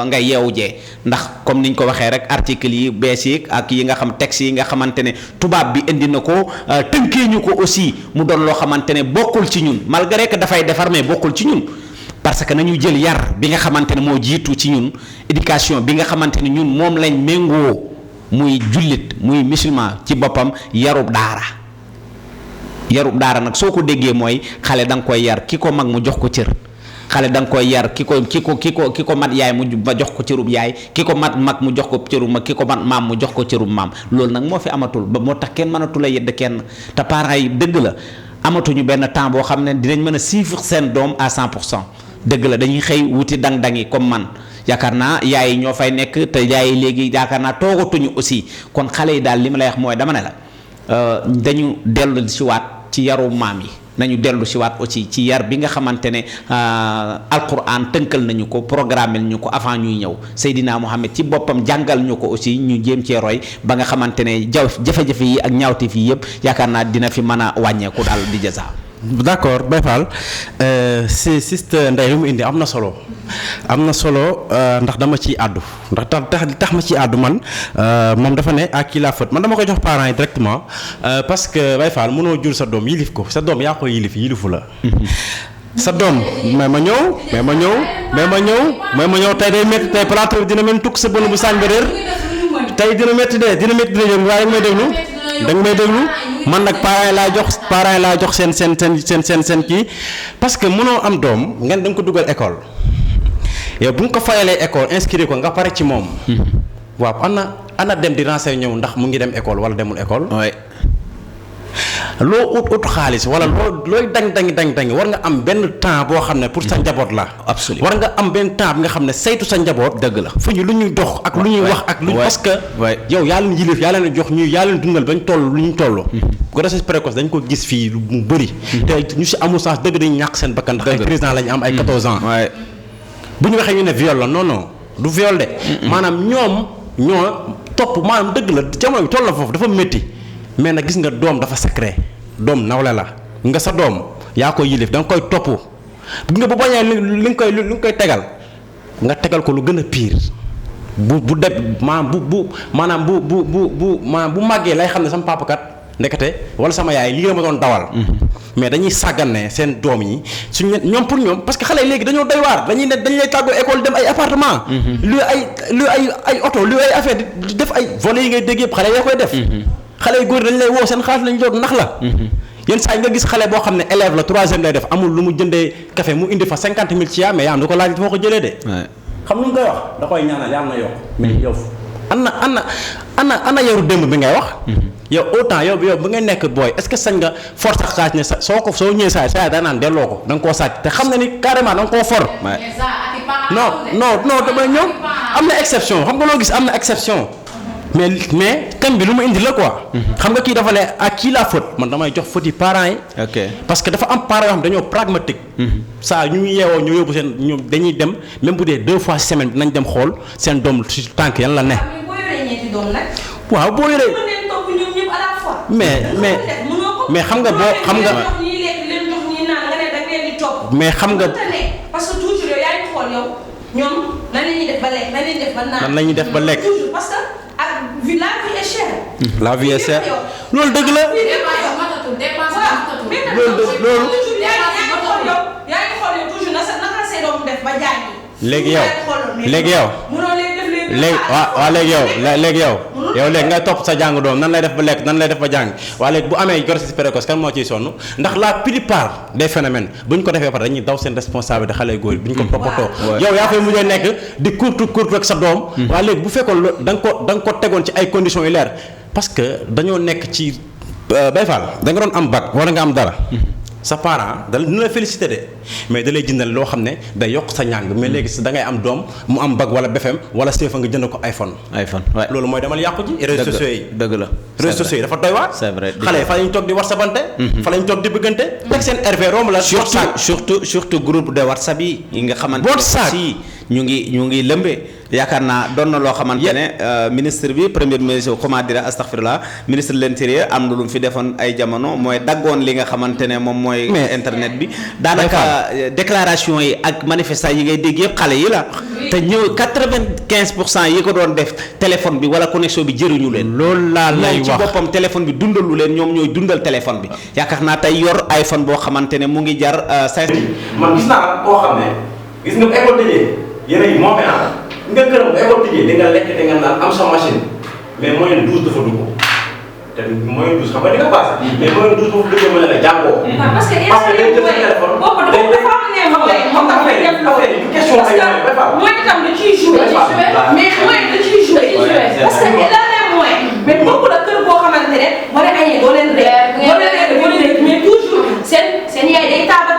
ngay yeewu jee ndax comme niñ ko waxee rek article yi bees yi ak yi nga xam texte yi nga xamante ne tubaab bi indi na ko tënkee ñu ko aussi mu doon loo xamante ne bokkul ci ñun malgré que dafay defar mais bokkul ci ñun parce que nañu jël yar bi nga xamante ne moo jiitu ci ñun éducation bi nga xamante ne ñun moom lañ méngoo muy jullit muy musulman ci boppam yarub daara nag soo ko déggee mooy xale da nga koy yar ki ko mag mu jox ko cër xale da nga koy yar ki ko mat yaay mu jox ko cërub yaay ki ko mat mag mu jox ko cërub mag ki ko mat maam mu jox ko cërub maam loolu nag moo fi amatul ba moo tax kenn mënatul a yedd kenn te parents yi dëgg la amatuñu benn temps boo xam ne dinañ mën a suivre seen doom à 100%. dëgg la dañuy xëy wuti dang-dang yi comme man yaakaar naa yaay yi ñoo fay nekk te yaay yi léegi yaakaar naa toogatuñu aussi kon xale yi daal li ma lay wax mooy dama ne la dañu dellu si waat ci yaru maam yi nañu dellu si waat aussi ci yar bi nga xamante ne alquran tënkal nañu ko programmel ñu ko avant ñuy ñëw Seydina Mohamed ci boppam jàngal ñu ko aussi ñu jéem cee roy ba nga xamante ne jafe-jafe yi ak ñaawte fii yëpp yaakaar naa dina fi mën a wàññeeku daal di jasa d'accord Baye Fall si Sister Ndeye li mu indi am na solo ndax dama ciy àddu ndax tax ma ciy àddu man moom dafa ne à qui la faute man dama koy jox parents yi directement parce que Baye Fall mënoo jur sa doom yilif ko sa doom yaa koy yilifu la sa doom mais ma ñëw tey day métti tey plateau dina mel tukk sa bënn bu saañ ba réer tey dina métti de waaye danga may déglu man nag parents yi laa jox seen kii parce que mënoo am doom ngeen da nga ko dugal école yow bu nga ko fayalee école inscrire ko nga pare ci moom waaw ana dem di renseigner ñëw ndax mu ngi dem école wala demul école loo ut xaalis wala looy dang war nga am benn temps boo xam ne pour sa njaboot la. absolument war nga am benn temps bi nga xam ne saytu sa njaboot. dëgg la fu ñu lu ñuy dox ak lu ñuy wax ak lu parce que yow yaa leen yilif yaa leen jox yaa leen dundal bañ toll lu ñu toll. grossesse précoce dañ ko gis fii mu bëri. te ñu si amul sens dëgg dañu ñàkk seen bakkan ndax ay président lañu am ay 14 ans. bu ñu waxee ñu ne viol la non du viol de. maanaam ñoo topp maanaam dëgg la jamono bi toll la foofu dafa métti mais nag gis nga doom dafa sacré doom nawle la nga sa doom yaa koy yilif da nga koy topp gis nga bu bañee li nga koy tegal nga tegal ko lu gën a pire bu deb maanaam bu màggee lay xam ne sama papa kat ndekete wala sama yaay lii la ma doon dawal. mais dañuy sàggane seen doom yi suñ leen ñoom pour ñoom parce que xale yi léegi dañoo doy waar dañuy lay tàggoo école dem ay appartement. lu ay oto lu ay affaire di def ay volets yi ngay dégg yëpp xale yaa koy def. xale yu góor dañ lay woo seen xaalis lañ jóg ndax la. yenn saa yi nga gis xale boo xam ne élève la 3e lay def amul lu mu jëndee café mu indi fa 50 000 ci yaa mais yaa am du ko laaj foo ko jëlee de. xam lu mu koy wax da koy ñaanal yàlla na yokk mais yow ana yaru démb bi ngay wax. yow autant yow bi ngay nekk booy est-ce que sañ nga force ak sàcc ne soo ñëwee saa daa naan delloo ko da nga koo sàcc te xam na ni carrément da nga koo for. non damay ñëw am na exception xam nga loo gis am na exception. mais kan bi lu ma indi la quoi. xam nga kii dafa ne à qui la faute man damay jox faute yi parents yi. ok parce que dafa am parents yoo xam dañoo pragmatique. saa ñu yeewoo ñu yóbbu seen ñoom dañuy dem même bu dee 2 fois semaine bi nañ dem xool seen doom ci tànk yan la ne. waaw boo yoree mais xam nga boo xam nga. mais xam nga. parce que toujours yow yaa ngi xool yow ñoom nan la ñuy def ba lekk nan la ñuy def ba naan. nan la ñuy def ba lekk. toujours parce que ak la vie est chère. la vie est chère loolu dëgg la. loolu. yaa ngi xool yow toujours naka la say doom def ba jàngi. léegi yow. léegi nga topp sa jàng doom nan lay def ba lekk nan lay def ba jàng waa léegi bu amee grossesse précoce kan moo ciy sonn ndax la plupart des phénomènes bu ñu ko defee pare dañuy daw seen responsabilité xale góor yi bu ñu ko toppatoo. yow yaa fay mujjee nekk di kurtu ak sa doom. waa léegi bu fekkoon da nga ko tegoon ci ay conditions yu leer parce que dañoo nekk ci Baye Fall da nga doon am bac wala nga am dara. sa parent dina la félicité de mais da lay jëndal loo xam ne day yokk sa njàng mais léegi da ngay am doom mu am bac wala BFM wala CFA nga jënd ko iPhone waaye loolu mooy demal yàqu ji réseaux sociaux yi dëgg la réseaux sociaux yi dafa doy waar c'est vrai xale yi fa lañ toog di WhatsAppante fa lañ toog di bëggante teg seen RV romb la surtout groupe de WhatsApp yi nga xamante si ñu ngi lëmbee yaakaar naa doon na loo xamante ne ministre bi premier ministre comment dire astaghfirullah ministre de l'intérieur am na lu mu fi defoon ay jamono mooy daggoon li nga xamante ne moom mooy internet bi daanaka déclaration yi ak manifestation yi ngay dégg yëpp xale yi la te ñëw 95% yi ko doon def téléphone bi wala connexion bi jëriñu leen loolu laa lay wax ci boppam téléphone bi dundalu leen ñoom ñooy dundal téléphone bi yaakaar naa tey yor iPhone boo xamante ne mu ngi jar 5. man gis naa koo xam ne gis nga école tëjee yéen yi moo nga këram bu école tijjee di nga lekk di nga naan am sa machine mais moyen 12 dafa dugg te moyen 12 xam nga di nga passé. mais moyen 12 dafa dugg mën na la jàngoo. parce que day jël téléphone boobu dafa am ne moom dafa def loolu question parce que mooy itam da ciy joué mais mooy da ciy joué parce que il a les moyens mais boobu la kër boo xamante ne boo leen añee doo leen reer mais toujours seen yaay day taaba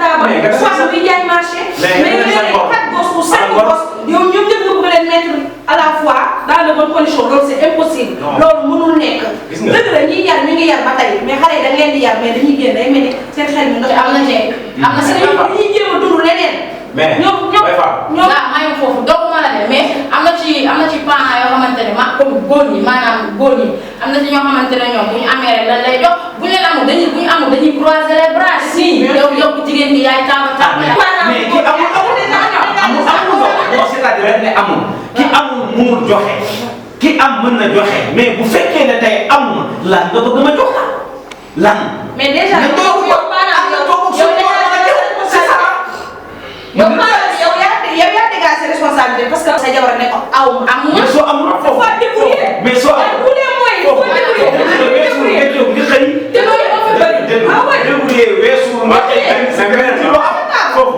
soit bi jaay marché mais 4 gosses ou 5 gosses yow ñoom ñëpp nga bëgg leen mettre à la fois dans de bonnes conditions loolu c'est impossible. loolu mënul nekk. dëgg la ñiy yar ñu ngi yar ba tey mais xale yi dañ leen di yar mais dañuy génn day mel ni seen xel mi ndox am na nekk. am na seen dañuy jéem a dund leneen. mais ñoom maa foofu doogu ma la de mais am na ci parents yoo xamante ne comme góor ñi maanaam góor ñi am na ci ñoo xamante ne ñoom bu ñu amee rek dañ lay jox bu ñu leen amul dañuy croiser les bras si yow jigéen gi yaay taaba mais ki amul c'est-à-dire ne amul ki amul mënul joxe ki am mën na joxe mais bu fekkee ne tey amul lan nga bëgg ma jox la lan. mais déjà yow yaa dégagé responsabilité parce que sa jabar ne ko aw amul. mais soo amul foofu mais soo amul foofu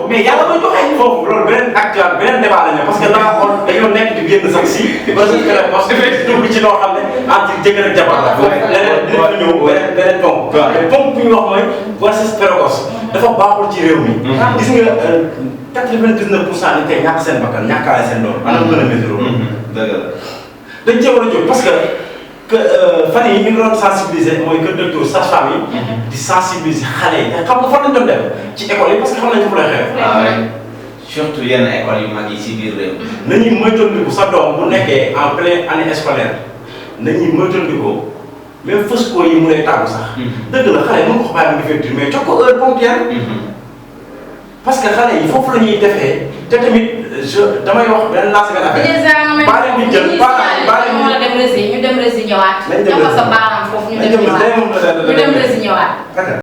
mais yàlla ma joxe foofu loolu beneen actuel beneen débat la ñu parce que da nga xool dañoo nekk di génn sax si parce que dugg ci loo xam ne entre jëkkër ak jabar la leneen dina fa ñëw beneen ponk mais ponk bu ñu wax mooy grossesse précoce dafa baaxul ci réew mi gis nga 99% dañ koy ñàkk seen bakkan ñàkkaale seen doom anam gën a métti loolu dëgg la dañ cee war a jóg parce que fan yi ñu ngi doon sensibiliser mooy que docteur sage-femme yi di sensibiliser xale yi xam nga fan lañ doon dem ci école yi parce que xam nañ fu lay xew surtout yenn école yu mag yi si biir réew nañuy moytandiku sa doom bu nekkee en pleine année scolaire nañuy moytandikoo même fës koo yi mu lay tàggu sax dëgg la xale mën ko bàyyi mu defee mais jox ko heure ponctuelle parce que xale yi foofu la ñuy defee te tamit damay wax benn lancé benn affaire baa leen di jël baa leen ñu dem rési ñëwaat dafa sa baaraam foofu ñu dem rési ñëwaat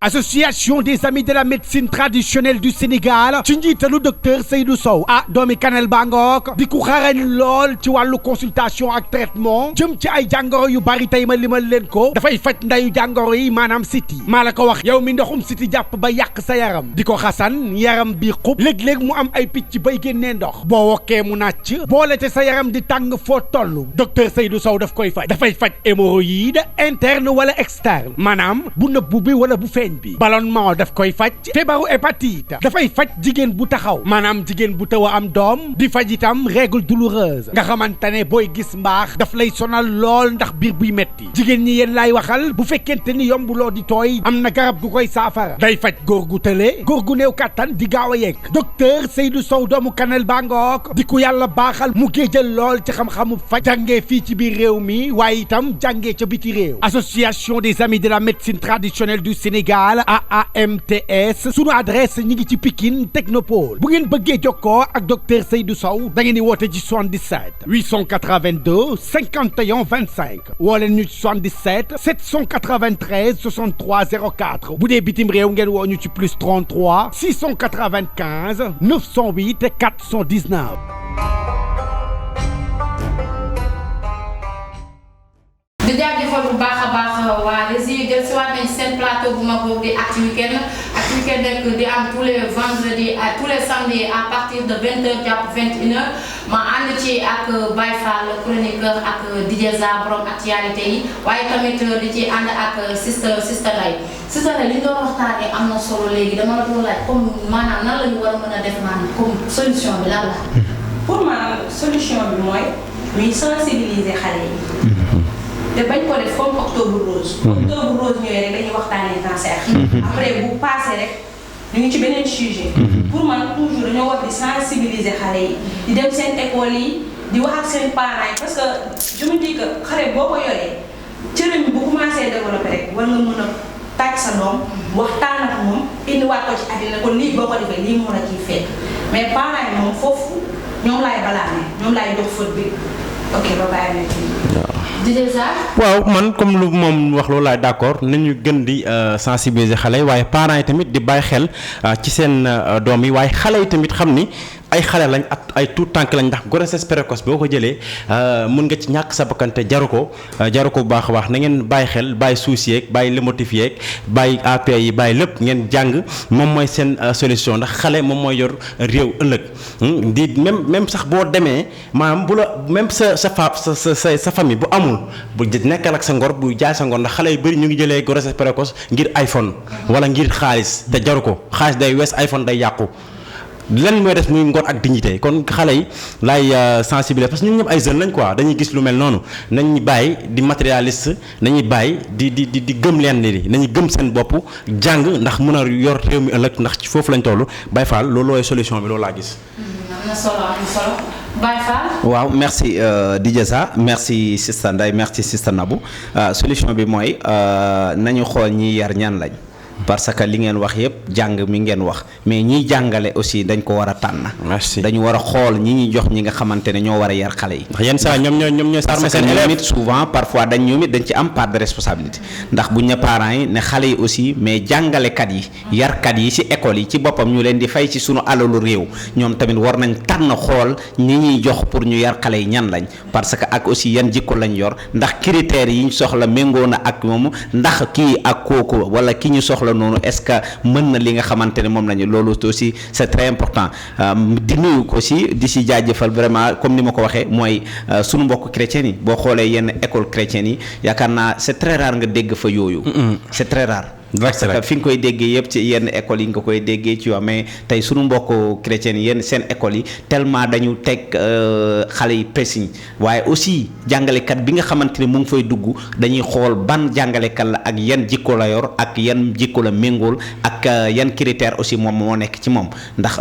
Association des amis de la médecine traditionnelle du Sénégal ci njiitalu docteur Seydou Sow doomi Kanel Bangook di ku xarañ lool ci wàllu consultation ak traitement jëm ci ay jàngoro yu bari tey ma limal leen ko dafay faj ndayu jàngoro yi maanaam siti maa la ko wax yow mi ndoxum siti jàpp ba yàq sa yaram di ko xasan yaram bi xub léeg-léeg mu am ay picc bay génnee ndox boo wokkee mu nàcc boole te sa yaram di tàng foo toll docteur Seydou Sow daf koy faj dafay faj hémorroïde interne wala externe maanaam bu nëbbu bi wala bu feeñ bi ballonnement daf koy faj feebaru hépatite dafay faj jigéen bu taxaw maanaam jigéen bu taw a am doom di faj itam règle douloureuse nga xamante ne booy gis mbaax daf lay sonal lool ndax biir buy metti jigéen ñi yéen laay waxal bu fekkente ni yombuloo di tooy am na garab gu koy saafara day faj góor gu tële góor gu néew kattan di gaaw a yegg docteur Seydou Sow doomu Kanel Bangook di ku yàlla baaxal mu géejal lool ci xam-xamu faj jàngee fii ci biir réew mi waaye itam jàngee ca biti réew association des amis de la médecine traditionnelle du Sénégal AAMTS sunu adresse ñi ngi ci Pikine Technopole bu ngeen bëggee jokkoo ak docteur Seydou Sow da ngeen di woote ci 77 882 51 25 woo leen ñu ci 77 793 63 04 bu dee bitim réew ngeen woo ñu ci plus 33 695 908 419. di jaajëfal bu baax a baax waa Rési del si waat nañ seen plateau bu mag boobu di Actu Weekend Actu Weekend nag di am tous les vendredis tous les samedis à partir de 20h jàpp 21h ma ànd ci ak Baye Fall chroniqueur ak DJ Za borom actualité yi waaye tamit di ci ànd ak sister Ndeye li ñu doon waxtaanee am na solo léegi dama la doon laaj comme maanaam nan la ñu war a mën a def maanaam comme solution bi lan la. pour maanaam solution bi mooy ñuy sensibiliser xale yi. te bañ ko def comme octobre rose. octobre rose ñëwee rek dañuy waxtaanee cancer. après bu passé rek ñu ngi ci beneen sujet. pour man toujours dañoo war di sensibiliser xale yi di dem seen école yi di wax ak seen parents yi parce que je me dis que xale boo ko yoree cëram bi bu commencé développé rek war nga mën a tàgg sa doom waxtaan ak moom indiwaat ko ci àddina kon lii boo ko defee lii moo la ciy fekk mais parents yi moom foofu ñoom laay balaame ñoom laay jox faute bi ok ba bàyyi waaw man comme lu moom wax loolu laay d'accord nañu gën di sensibiliser xale yi waaye parents yi tamit di bàyyi xel ci seen doom yi waaye xale yi tamit xam ni ay xale lañ ak ay tout tànk lañ ndax grossesse précoce boo ko jëlee mën nga ci ñàkk sa bakkante jaru ko bu baax a baax na ngeen bàyyi xel bàyyi suus yeeg bàyyi lémotif yeeg bàyyi AP yi bàyyi lépp ngeen jàng moom mooy seen solution ndax xale moom mooy yor réew ëllëg di même sax boo demee maanaam bu la même sa famille bu amul bu nekkal ak sa ngor bu jaay sa ngor ndax xale yu bëri ñu ngi jëlee grossesse précoce ngir iPhone wala ngir xaalis te jaru ko xaalis day wees iPhone day yàqu lan mooy des muy ngor ak dignité kon xale yi laay sensibiliser parce que ñun ñëpp ay jeunes lañ quoi dañuy gis lu mel noonu nañu bàyyi di matérialiste nañuy bàyyi di gëm leen ni nañu gëm seen bopp jàng ndax mën a yor réew mi ëllëg ndax ci foofu lañ toll Baye Fall loolu looy solution bi loolu laa gis. am na solo Baye Fall. waaw merci DJ Za merci Sista Ndeye merci Sista Nabou solution bi mooy nañu xool ñi yar ñan lañ. parce que li ngeen wax yëpp jàng mi ngeen wax mais ñiy jàngale aussi dañ ko war a tànn. merci dañu war a xool ñi ñuy jox ñi nga xamante ne ñoo war a yar xale yi. ndax yenn saa ñoom ñooy sarme seen élèves ñoom it souvent parfois ñoom it dañ ci am part de responsabilité ndax buñ ne parents yi ne xale yi aussi mais jàngalekat yi yarkat yi ci école yi ci boppam ñu leen di fay ci sunu alalu réew ñoom tamit war nañ tànn xool ñi ñuy jox pour ñu yar xale yi ñan lañ parce que ak aussi yan jikko lañ yor ndax critères yi ñu soxla méngoo na ak moom ndax kii ak kooku wala ki ñu soxla noonu est-ce que mën na li nga xamante ne moom lañu loolu aussi c'est très important di nuyu ko si di si jaajëfal vraiment comme ni ma ko waxee mooy sunu mbokk chrétiens yi boo xoolee yenn école chrétienne yi yaakaar naa c'est très rare nga dégg fa yooyu c'est très rare parce que fi nga koy déggee yëpp ci yenn écoles yi nga koy déggee ci waa mais tey sunu mbokk chrétiens yi yenn seen écoles yi tellement dañu teg xale yi pressing waaye aussi jàngalekat bi nga xamante ne mu ngi fay dugg dañuy xool ban jàngalekat la ak yan jikko la yor ak yan jikko la méngool ak yan critères aussi moom moo nekk ci moom ndax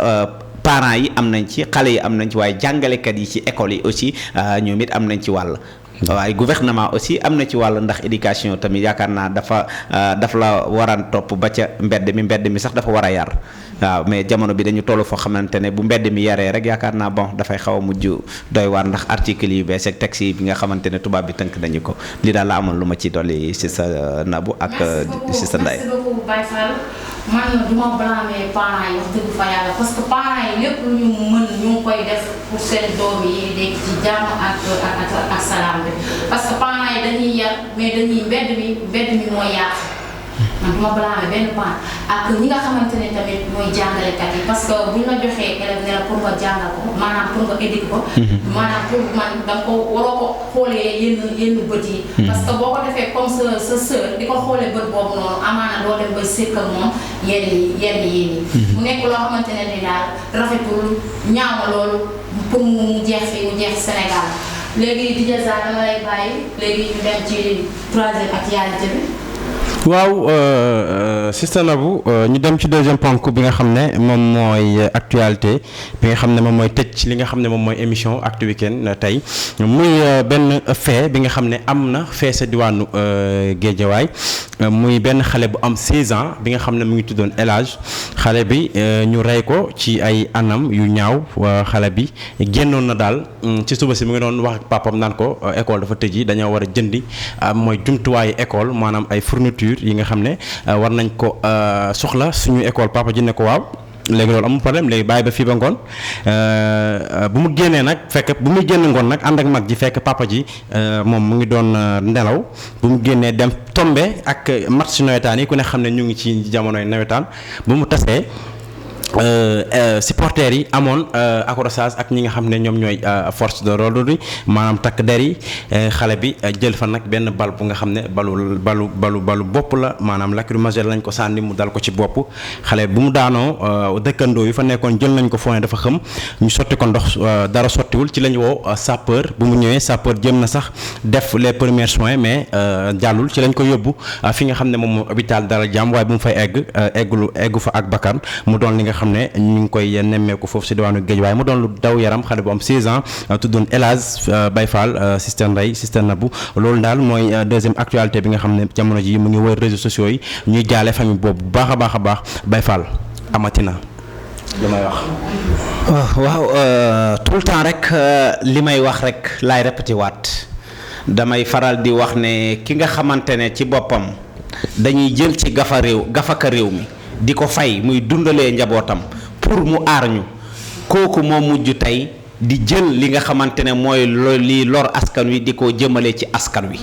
parents yi am nañ ci xale yi am nañ ci waaye jàngalekat yi ci écoles yi aussi ñoom it am nañ ci wàll. waaye gouvernement aussi am na ci wàll ndax éducation tamit yaakaar naa daf la waran topp ba ca mbedd mi sax dafa war a yar waaw mais jamono bi dañu toll foo xamante ne bu mbedd mi yaree rek yaakaar naa bon dafay xaw a mujj doy waar ndax article yi bees ak texte yi bi nga xamante ne tubaab bi tënk nañu ko li daal la amoon lu ma ci dolli si sa Nabou ak si sa Ndeye. merci beaucoup Baye Fall man du ma blâmer parents yi wax dëgg fa yàlla parce que parents yi lépp lu ñu mën ñu ngi koy def pour seen doom yi nekk ci jàmm ak salaam bi parce que parents yi dañuy yar mais dañuy mbedd mi moo yàq man du ma blâmer benn parent ak ñi nga xamante ne tamit mooy jàngalekat yi parce que buñ la joxee élève ne la pour nga jàngal ko maanaam pour nga éduquer ko maanaam pour man da nga ko waroo ko xoolee yenn bët yi parce que boo ko defee comme sa sœur di ko xoolee bët boobu noonu amaana doo dem ba sékkal moom yenn yi mu nekk loo xamante ne ni daal rafetul ñaaw na loolu pour mu jeex fi mu jeex Sénégal léegi di Diazza dama lay bàyyi léegi ñu dem ci troisième actualité bi. waaw Sister Nabou ñu dem ci deuxième ponk bi nga xam ne moom mooy actualité bi nga xam ne moom mooy tëj li nga xam ne moom mooy émission Actu Weekend tey muy benn fait bi nga xam ne am na fee sa diwaanu Géejawaay muy benn xale bu am 16 ans bi nga xam ne mu ngi tuddoon El Hadj xale bi ñu rey ko ci ay anam yu ñaaw xale bi génnoon na daal ci suba si mu ngi doon wax ak papam naan ko école dafa tëj yi dañoo war a jëndi mooy jumtuwaayu école maanaam ay fourniture yi nga xam ne war nañ ko soxla suñu école papa ji ne ko waaw léegi loolu amul problème léegi bàyyi ba fii ba ngoon bu mu génnee nag fekk bu muy génn ngoon nag ànd ak mag ji fekk papa ji moom mu ngi doon nelaw bu mu génnee dem tombe ak match nawetaan yi ku ne xam ne ñu ngi ci jamonoy nawetaan bu mu tasee supporters yi amoon accrochage ak ñi nga xam ne ñoom ñooy force de l'ordre bi maanaam takk der yi xale bi jël fa nag benn bal bu nga xam ne balu bopp la maanaam lacrymogène lañ ko sànni mu dal ko ci bopp xale bu mu daanoo dëkkandoo yi fa nekkoon jël nañ ko fone dafa xëm ñu sotti ko ndox dara sottiwul ci lañ woo sapeur bu mu ñëwee sapeur jëm na sax def les premiers soins mais jàllul ci lañ ko yóbbu fi nga xam ne moom hôpital Dalal Jàmm waaye bu mu fay eggu fa ak bakkan mu doon li nga xam ne ñu ngi koy nemmeeku foofu si diwaanu géej waaye mu doon lu daw yaram xale bu am 16 ans tuddoon El Hadj Baye Fall Sister Ndeye Sister Nabou loolu daal mooy deuxième actualité bi nga xam ne jamono ji mu ngi wër réseaux sociaux yi ñuy jaale famille boobu bu baax a baax Baye Fall amatina li may wax. waaw tout le temps rek li may wax rek laay répété waat damay faral di wax ne ki nga xamante ne ci boppam dañuy jël ci gafaka réew mi di ko fay muy dundalee njabootam pour mu aar ñu kooku moo mujj tey di jël li nga xamante ne mooy lii lor askan wi di ko jëmale ci askan wi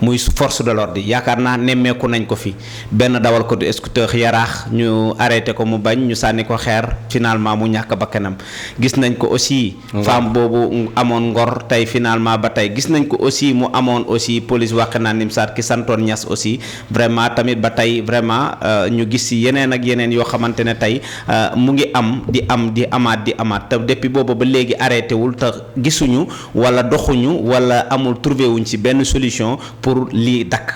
muy force de l'ordre yaakaar naa nemmeeku nañ ko fi benn dawal ko du scooter yaraax ñu arrêté ko mu bañ ñu sànni ko xeer finalement mu ñàkk bakkanam gis nañ ko aussi femme boobu amoon ngor tey finalement ba tey gis nañ ko aussi mu amoon aussi police Wakhinane Nimzatt ki santoon Niass aussi vraiment tamit ba tey vraiment ñu gis si yeneen ak yeneen yoo xamante ne tey mu ngi di amaat te depuis boobu ba léegi arrêté wul te gisuñu wala doxuñu wala amul trouvé wuñ ci benn solution pour lii dakk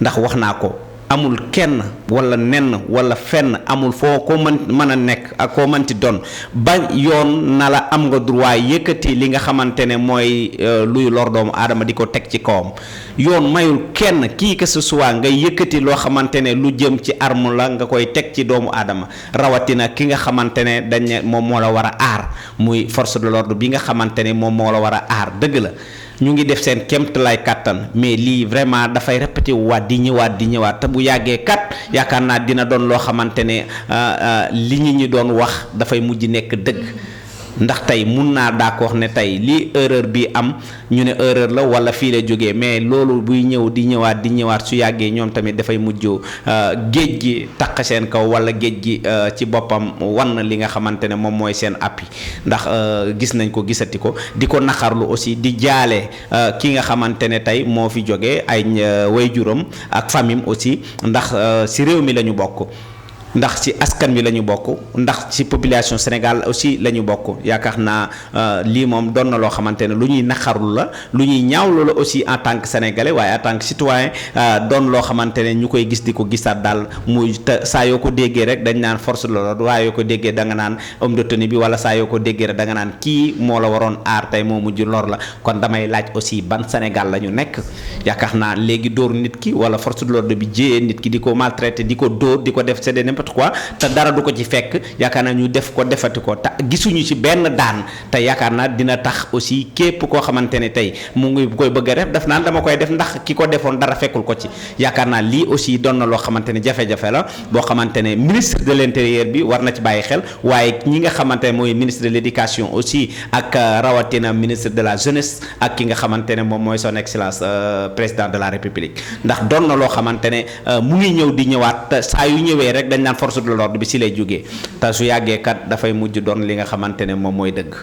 ndax wax naa ko amul kenn wala nenn wala fenn amul foo ko mën a nekk ak koo mënti doon ba yoon na la am nga droit yëkkati li nga xamante ne mooy luy lor doomu aadama di ko teg ci kawam yoon mayul kenn kii que ce soit ngay yëkkati loo xamante ne lu jëm ci arme la nga koy teg ci doomu aadama rawatina ki nga xamante ne dañ ne moom moo la war a aar muy force de l'ordre bi nga xamante ne moom moo la war a aar dëgg la ñu ngi def seen kéemtalaay kàttan mais lii vraiment dafay répété waat di ñëwaat te bu yàggee kat yaakaar naa dina doon loo xamante ne li ñi doon wax dafay mujj nekk dëgg ndax tey mun naa d'accord ne tey lii erreur bi am ñu ne erreur la wala fii la jógee mais loolu buy ñëw di ñëwaat su yàggee ñoom tamit dafay mujj géej gi taq seen kaw wala géej gi ci boppam wan li nga xamante ne moom mooy seen appui ndax gis nañ ko gisati ko di ko naqarlu aussi di jaale ki nga xamante ne tey moo fi jógee ay waajuram ak famille aussi ndax si réew mi la ñu bokk. ndax ci askan wi la ñu bokk ndax ci population Sénégal aussi la ñu bokk yaakaar naa lii moom doon na loo xamante ne lu ñuy naqarlu la lu ñuy ñaawlu la aussi en tant que sénégalais waaye en tant que citoyen doon loo xamante ne ñu koy gis di ko gisaat daal muy te saa yoo ko déggee rek dañ naan force de l'ordre waaye yoo ko déggee da nga naan homme de tenue bi wala saa yoo ko déggee rek da nga naan kii moo la waroon aar tey moo mujj lor la kon damay laaj aussi ban Sénégal la ñu nekk yaakaar naa léegi dóor nit ki wala force de l'ordre bi jiyee nit ki di ko maltraité di ko dóor di ko def c'est n'importe quoi te dara du ko ci fekk yaakaar naa ñu def ko defati ko te gisuñu ci benn daan te yaakaar naa dina tax aussi képp koo xamante ne tey mu ngi koy bëgg a def naan dama koy def ndax ki ko defoon dara fekkul ko ci yaakaar naa lii aussi doon na loo xamante ne jafe-jafe la boo xamante ne ministre de l'intérieur bi war na ci bàyyi xel waaye ñi nga xamante ne mooy ministre de l'éducation aussi ak rawatina ministre de la jeunesse ak ki nga xamante ne moom mooy son excellence président de la république ndax doon na loo xamante ne mu ngi ñëw di ñëwaat te saa yu ñëwee rek dañ naan force de l'ordre bi si lay jógee te su yàggee kat dafay mujj doon li nga xamante ne moom mooy dëgg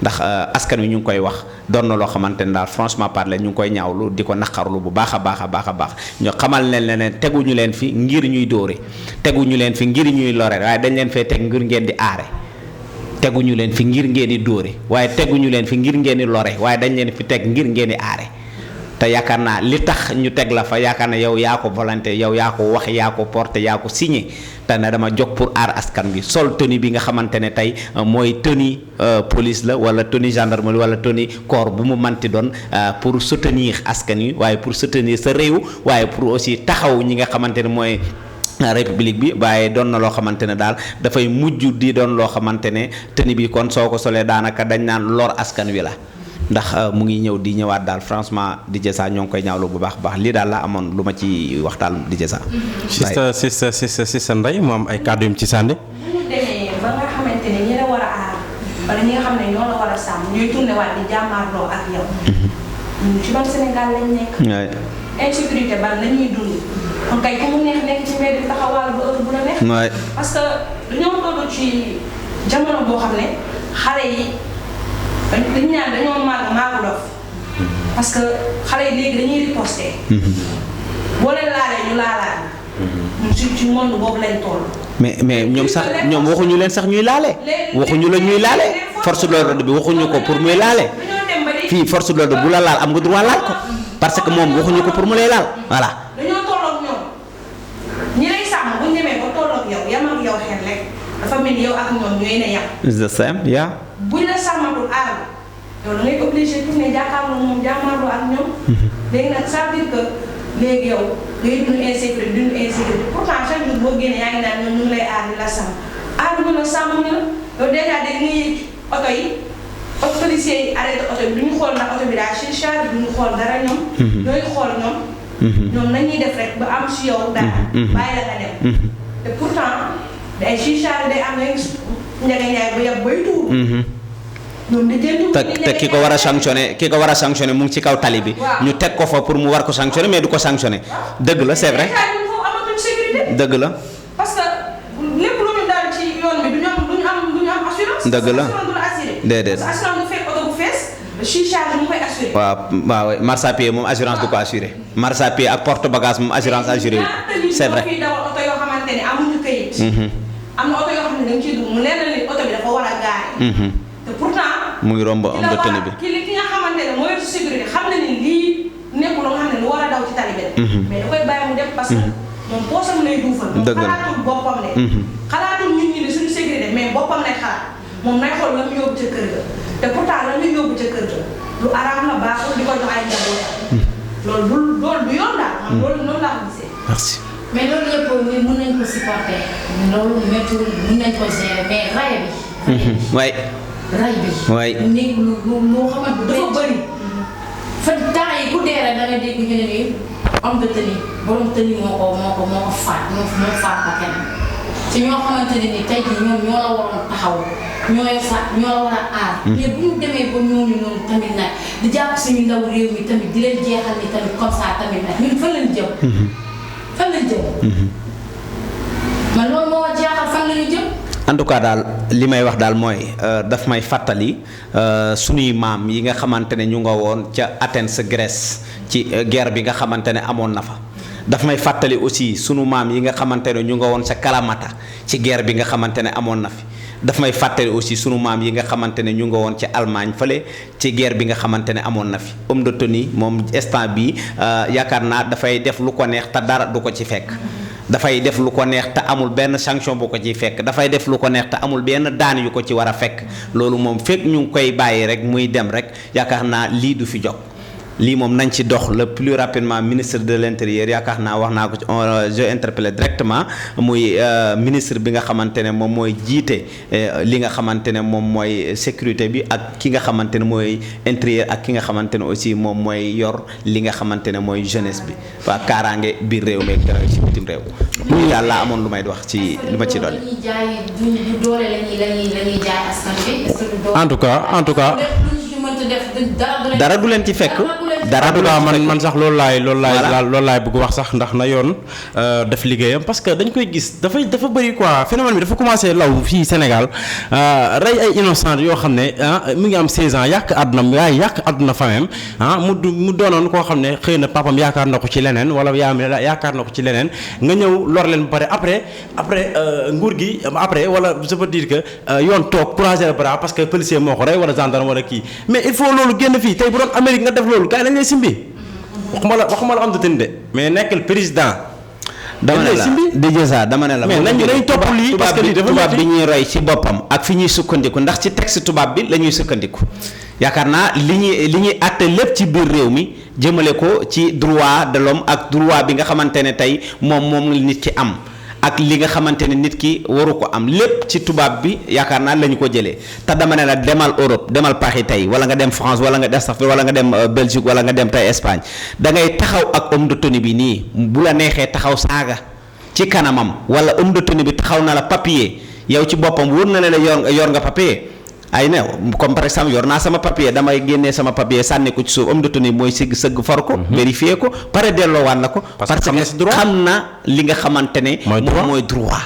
ndax askan wi ñu ngi koy wax doon na loo xamante ne daal franchement parler ñu ngi koy ñaawlu di ko naqarlu bu baax a baax a baax a baax ñu xamal leen teguñu leen fi ngir ñuy dóore teguñu leen fi ngir ñuy lore waaye dañ leen fee teg ngir ngeen di aare teguñu leen fi ngir ngeen di dóore waaye teguñu leen fi ngir ngeen di lore waaye dañ leen fi teg ngir ngeen di aare te yaakaar naa li tax ñu teg la fa yaakaar naa yow yaa ko volonté yow yaa ko wax yaa ko porté yaa ko signé te ne dama jóg pour aar askan bi sol tenue bi nga xamante ne tey mooy tenue police la wala tenue gendarmerie wala tenue corps bu mu manti doon pour soutenir askan wi waaye pour soutenir sa réew waaye pour aussi taxaw ñi nga xamante ne mooy république bi waaye doon na loo xamante ne daal dafay mujj di doon loo xamante ne tenue bi kon soo ko solee daanaka dañ naan lor askan wi la ndax mu ngi ñëw di ñëwaat daal franchement DJ Sa ñoo ngi koy ñaawlu bu baax baax lii daal la amoon lu ma ci waxtaan DJ Sa. Sista Ndeye mu am ay kàddu yu ci sànni. bu ñu demee ba nga xamante ne ñi la war a aar wala ñi nga xam ne ñoo la war a sàmm ñuy tourné waat di jàmmaarloo ak yow. ñun ci ban Sénégal lañ nekk. insécurité ban la ñuy dund. kon kay ku mu neex nekk ci mbedd taxawaal ba heure bu la neex. parce que dañoo toll ci jamono boo xam ne xale yi. dañu ñaan dañoo màgg dof parce que xale yi léegi dañuy riposté boo leen laalee ñu laalaat ñun ci monde boobu lañ toll. mais ñoom sax ñoom waxuñu leen sax ñuy laale waxuñu la ñuy laale force de l'ordre bi waxuñu ko pour muy laale fii force de l'ordre bu la laal am nga droit laal ko parce que moom waxuñu ko pour mu lay laal voilà. dañoo tolloog ñoom ñi lay sàmm bu ñu demee ba tolloog yow yam ak yow xel rek dafa mel ni yow ak ñoom ñooy ne yam. is the same yeah. buñ la sàmmatul aar yow da ngay obligé pour ne jàkkaarloo moom jàmmaarloo ak ñoom. léegi nag ça veut dire que léegi yow ngay dund insécurité pourtant chaque jour boo génnee yaa ngi naan ñoom ñu ngi lay aar di la sàmm aar ñu la sàmm ñu la yow dèjà dégg nga yéeg oto yi policiers yi arrêté oto bi du ñu xool ndax oto bi daa chicha du ñu xool dara ñoom. ñooy xool ñoom. ñoom nañuy def rek ba am si yow dara. bàyyi la nga dem. te pourtant day chicha day am rek njëge njaay ba yab bay tuur. te ki ko war a sanctionné mu ngi ci kaw tali bi. ñu teg ko fa pour mu war ko sanctionné mais du ko sanctionné dëgg la c'est vrai. dëgg la. parce que lépp lu ñu daal ci yoon bi du ñu am assurance. dëgg la déedéet. parce que assurance du fekk oto bu fees chicha mu koy assuré. waaw marchepied moom assurance du ko assuré marchepied ak porte bagage moom assurance assuré wu c'est vrai. fii dawal oto yoo xamante ne amuñu këyit. am na oto yoo xam ne da nga ciy dugg mu leer na ni oto bi dafa war a gaare. te pourtant. mu ngi romb am de tenue bi. ki nga xamante ne mooy sécurité xam na ni lii nekkul loo xam ne lu war a daw ci tali bi mais da koy bàyyi mu dem parce que moom poosam lay duufal. dëgg la xalaatul boppam ne. xalaatul ñun ñi ne suñu sécurité mais boppam lay xalaat moom nay xool la mu yóbbu ca kër ga te pourtant la muy yóbbu ca kër ga lu araam la baaxul di ko jox ay njabootam. loolu du yoon daal. man loolu noonu laa ko gisee. merci. mais loolu yëpp mën nañ ko supporter loolu méttiwul mën nañ ko gérer mais rajo bi. waay. ray bi. waay néeg loo xamante dafa bëri. fa temps yi ku dee rek da nga dégg ñu ne nii homme de tenue borom tenue moo ko faat moo faat ba kenn ci ñoo xamante ne ni tey jii ñoom ñoo la waroon taxaw ñoo la war a aar. mais bu ñu demee ba ñooñu noonu tamit nag di jàpp suñu ndaw réew mi tamit di leen jeexal ni tamit comme ça tamit nag ñun fan lañ jëm. fan lañ jëm. man loolu moo jaaxal fan lañu jëm. en tout cas daal li may wax daal mooy daf may fàttali suñuy maam yi nga xamante ne ñu nga woon ca Athènes Grèce ci guerre bi nga xamante ne amoon na fa. daf may fàttali aussi sunu maam yi nga xamante ne ñu nga woon sa Kalamata ci guerre bi nga xamante ne amoon na fi. daf may fàttali aussi sunu maam yi nga xamante ne ñu nga woon ci Allemagne fële ci guerre bi nga xamante ne amoon na fi homme de tenue moom instant bi yaakaar naa dafay def lu ko neex te dara du ko ci fekk. dafay def lu ko neex te amul benn sanction bu ko ciy fekk dafay def lu ko neex te amul benn daan yu ko ci war a fekk loolu moom fekk ñu ngi koy bàyyi rek muy dem rek yaakaar naa lii du fi jóg lii moom nañ ci dox le plus rapidement. Ministre de l'Intérieur yaakaar naa wax naa ko ci je interpellé directement muy ministre bi nga xamante ne moom mooy jiite li nga xamante ne moom mooy sécurité bi ak ki nga xamante ne mooy intérieur ak ki nga xamante ne aussi moom mooy yor li nga xamante ne mooy jeunesse bi waa kaaraange biir réew mi ak ci bitim réew. muy daal laa amoon lu may wax ci li ma ci dolli. en tout cas. dara du leen ci fekk. dara du man sax loolu laay bëgg wax sax ndax na yoon def liggéeyam parce que dañ koy gis dafa bëri quoi phénomène bi dafa commencé law fii Sénégal rey ay innocent yoo xam ne mu ngi am 16 ans yàq àdduna famem mu doonoon koo xam ne xëy na papam yaakaar na ko ci leneen wala yaakaar na ko ci leneen nga ñëw lor leen ba pare après nguur gi après wala je peux dire que yoon toog croiser les bras parce que policier moo ko rey wala gendarme wala kii mais il faut loolu génn fii tey bu doon Amérique nga def loolu gars yi dañ lay simbi waxuma la am dutën de mais nekkal président. dama ne la DJ Sa dama ne la. mais nañ topp lii parce que lii dafa tubaab bi ñuy roy ci boppam ak fi ñuy sukkandiku ndax ci texte tubaab bi la ñuy sukkandiku yaakaar naa li ñuy àtte lépp ci biir réew mi jëmale ko ci droit de l'homme ak droit bi nga xamante ne tey moom nit ki am. ak li nga xamante ne nit ki waru ko am lépp ci tubaab bi yaakaar naa la ñu ko jëlee te dama ne la demal Europe demal Paris tey wala nga dem France wala nga dem Belgique wala nga dem tey Espagne da ngay taxaw ak homme de tenue bi nii bu la neexee taxaw saaga ci kanamam wala homme de tenue bi taxaw na la papier yow ci boppam wóor na ne la yor nga papier. ay ne comme par exemple yor naa sama papier damay génnee sama papier sànni ko ci suuf homme de tenue mooy sëgg for ko. vérifier ko pare delloowaat la ko. parce que xam na li nga xamante ne. moom mooy droit.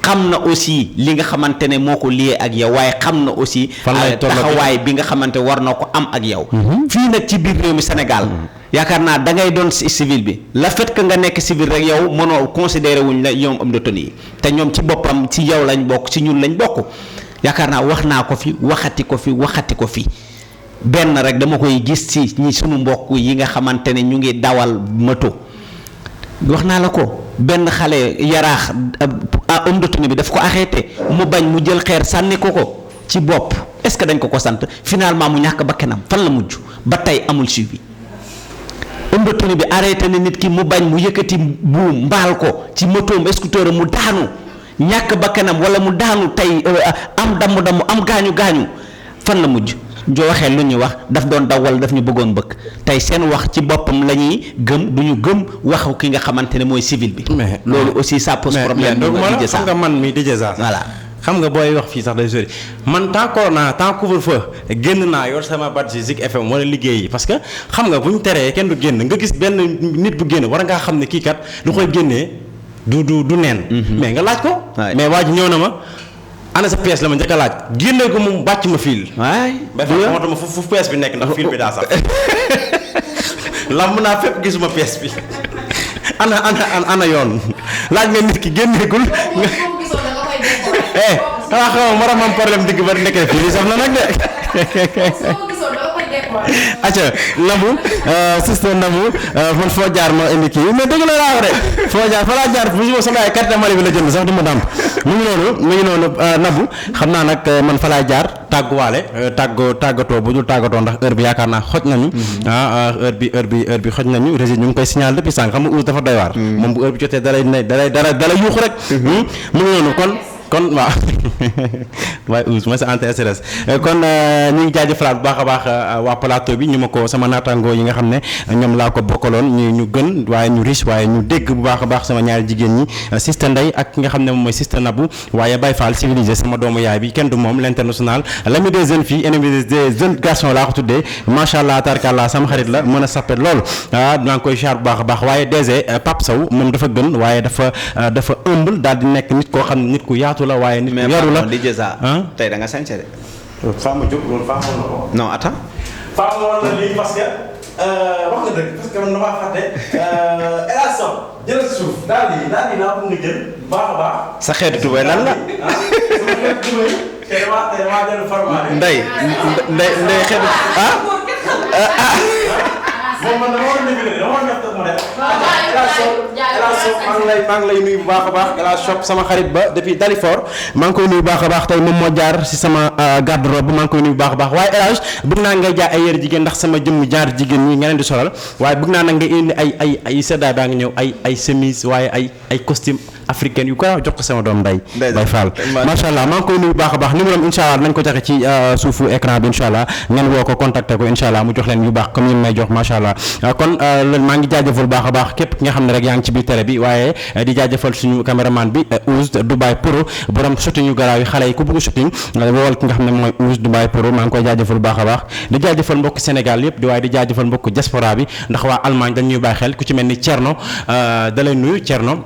xam na aussi li nga xamante ne moo ko lié ak yow waaye xam na aussi. taxawaay bi nga xamante war na ko am ak yow. fii nag ci biir réew mi Sénégal. yaakaar naa da ngay doon civil bi le fait que nga nekk civil rek yow mënoo considéré wuñ la ñoom homme de tenue yi te ñoom ci boppam ci yow lañ bokk ci ñun lañ bokk. yaakaar naa wax naa ko fi waxati ko fi benn rek dama koy gis ci ñi sunu mbokk yi nga xamante ne ñu ngi dawal moto wax naa la ko benn xale yaraax homme de tenue bi daf ko arrêté mu bañ mu jël xeer sànni ko ci bopp est-ce que dañ ko sant finalement mu ñàkk bakkanam fan la mujj ba tey amul suivi homme de tenue bi arrêté na nit ki mu bañ mu yëkkati buum mbaal ko ci motoom scooter mu daanu ñàkk bakkanam wala mu daanu tey am damm am gaañu fan la mujj joo waxee lu ñuy wax daf doon daw wala daf ñu bëggoon bëgg tey seen wax ci boppam la ñuy gëm du ñu gëm waxu ki nga xamante ne mooy civil bi. loolu aussi ça pose problème. mais xam nga man mi DJ Sa voilà xam nga booy wax fii sax day sori man tant couvre-feu génn naa yor sama badge Zik FM wala liggéey yi parce que xam nga bu ñu teree kenn du génn nga gis benn nit bu génn war ngaa xam ne kii kat lu koy génnee. du neen. mais nga laaj ko. mais waa ji ñëw na ma ana sa pièce la ma njëkk a laaj génne ko mu bàcc ma fiil. waay ba fa ma fu pièce bi nekk ndax fiil bi daa sax lamb naa fépp gisuma pièce bi ana yoon laaj nga nit ki génneegul nga. xanaa xaw ma war a am problème digg ba nekkee fii li sax na nag de. acca Nabou sister Nabou man foo jaar ma indi kii mais dëgg la laa wax de foo jaar fa laa jaar bu ma sama ay carte Mali bi la jënd sax du ma dàmp mu ngi noonu Nabou xam naa nag man fa laa jaar tàgguwaale tàggatoo bu dul tàggatoo ndax heure bi yaakaar naa xoj nañu heure bi xoj nañu régie ñu ngi koy signal depuis sànq xam nga Ousse dafa doy waar moom bu heure bi jotee dalay yuuxu rek mu ngi noonu kon waaw waaye Ousse ma sa anti-stress kon ñu ngi jaajëfalaat bu baax a baax waa plateau bi ñu ma ko sama naataangoo yi nga xam ne ñoom laa ko bokkaloon ñu gën waaye ñu riche waaye ñu dégg bu baax a baax sama ñaari jigéen ñi Sista Ndeye ak ki nga xam ne moom mooy Sista Nabou waaye Baye Fall civilisé sama doomu yaay bi kenn du moom l'international l'ami des jeunes filles ennemi des jeunes garçons laa ko tuddee macha allah tarkalla sama xarit la mën a sappet lool maa ngi koy char bu baax a baax waaye DG Pape Sow moom dafa gën waaye dafa humble daal di nekk nit koo xam ne nit ku yaatu la waaye nit ku yaru la DJ Sa tey da nga sañse de. Fama Diop loolu Fama na ko. non attends. Fama woon na lii parce que wax nga dëgg parce que man damaa fàtte El Hadj Sow jëlal suuf daal di naa ko nga jël baax a baax. sa xeetu tubéy lan la. sama xeetu tubéy te damaa jël format ndey xeetu moom man dama war a défilé dama war a def modèle. maa ngi lay nuyu bu baax a baax El Hadj Shop sama xarit ba depuis Dalifort maa ngi koy nuyu bu baax a baax tey moom moo jaar si sama garde-robe maa ngi koy nuyu bu baax a baax waaye El Hadj bëgg naa ngay jaay ay yére jigéen ndax sama jëmm jaar jigéen ñi nga leen di solal waaye bëgg naa nag nga indi ay seddaay baa ngi ñëw ay chemise waaye ay costume africaine yu ko jox ko sama doom nday Baye Fall macha allah maa ngi koy nuyu bu baax a baax numéro am incha allah nañ ko joxe ci suufu écran bi incha allah ngeen woo ko contacter ko incha allah mu jox leen yu baax comme yéen may jox macha allah kon maa ngi jaajëfal baax a baax képp ki nga xam ne rek yaa ngi ci biir télé bi waaye di jaajëfal suñu caméraman bi Ouz Dubai Pro borom shooting yu garaaw yi xale yi ku bëgg shooting wool ki nga xam ne mooy Ouz Dubai Pro maa ngi koy jaajëfal bu baax a baax di jaajëfal mbokk Sénégal yëpp di waaye di jaajëfal mbokk diaspora bi ndax waa Allemagne dañ ñuy bàyyi xel ku ci mel ni Thierno da lay nuyu Thierno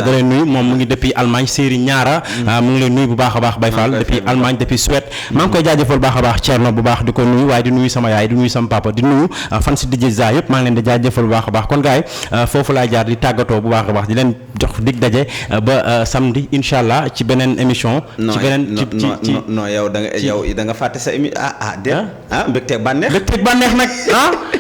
da lay nuyu moom mu ngi depuis Allemagne série ñaara mu ngi lay nuyu bu baax a baax Baye Fall depuis Allemagne depuis Suède maa ngi koy jaajëfal baax a baax Thierno bu baax di ko nuyu waaye di nuyu sama yaay di nuyu sama papa di nuyu fan si DJ Za yëpp maa ngi leen di jaajëfal bu baax a baax kon gars yi foofu laay jaar di tàggatoo bu baax a baax di leen jox dig daje ba samedi incha allah ci beneen émission. ci beneen ci non yow da nga fàtte sa émission mbégteeg bànneex nag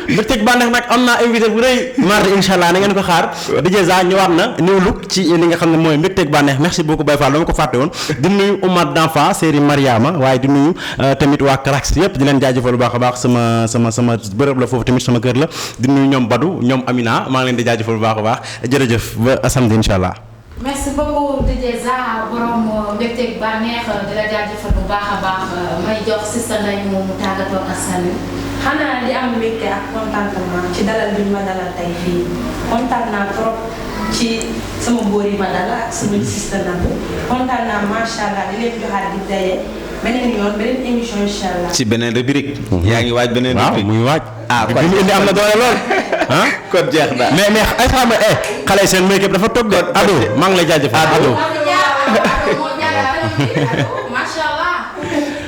mbégteeg bànneex nag am naa invité bu rëy mardi incha allah na ngeen ko xaar DJ Za ñëwaat na new look ci li nga xam ne mooy mbégteeg bànneex merci beaucoup Baye Fall dama ko fàtte woon di nuyu Oumar d'enfant série Mariama waaye di nuyu tamit waa Carax yëpp di leen jaajëfal bu baax a baax sama bërëb la foofu tamit sama kër la di nuyu ñoom Badou ñoom Amina maa ngi leen di jaajëfal bu baax a baax jërëjëf ba samedi incha allah. merci beaucoup DJ Za borom mbégteeg bànneex di la jaajëfal bu baax a baax may jox Sista Ndeye mu tàggatoo ak sànni. xanaa di am mbégte ak contentement ci dalal bi ma dalal tey fii kontaan naa trop ci sama góor yi ma dalal ak sama Sista Nabou kontaan naa macha allah di leen joxaat di daje beneen yoon beneen émission incha allah. ci beneen rubrique. yaa ngi waaj beneen rubrique muy waaj. kon li mu indi am na doole lool. kon jeex na mais ay xam nga xale seen make up dafa toog de. Ado maa ngi lay jaajëfal Ado. macha allah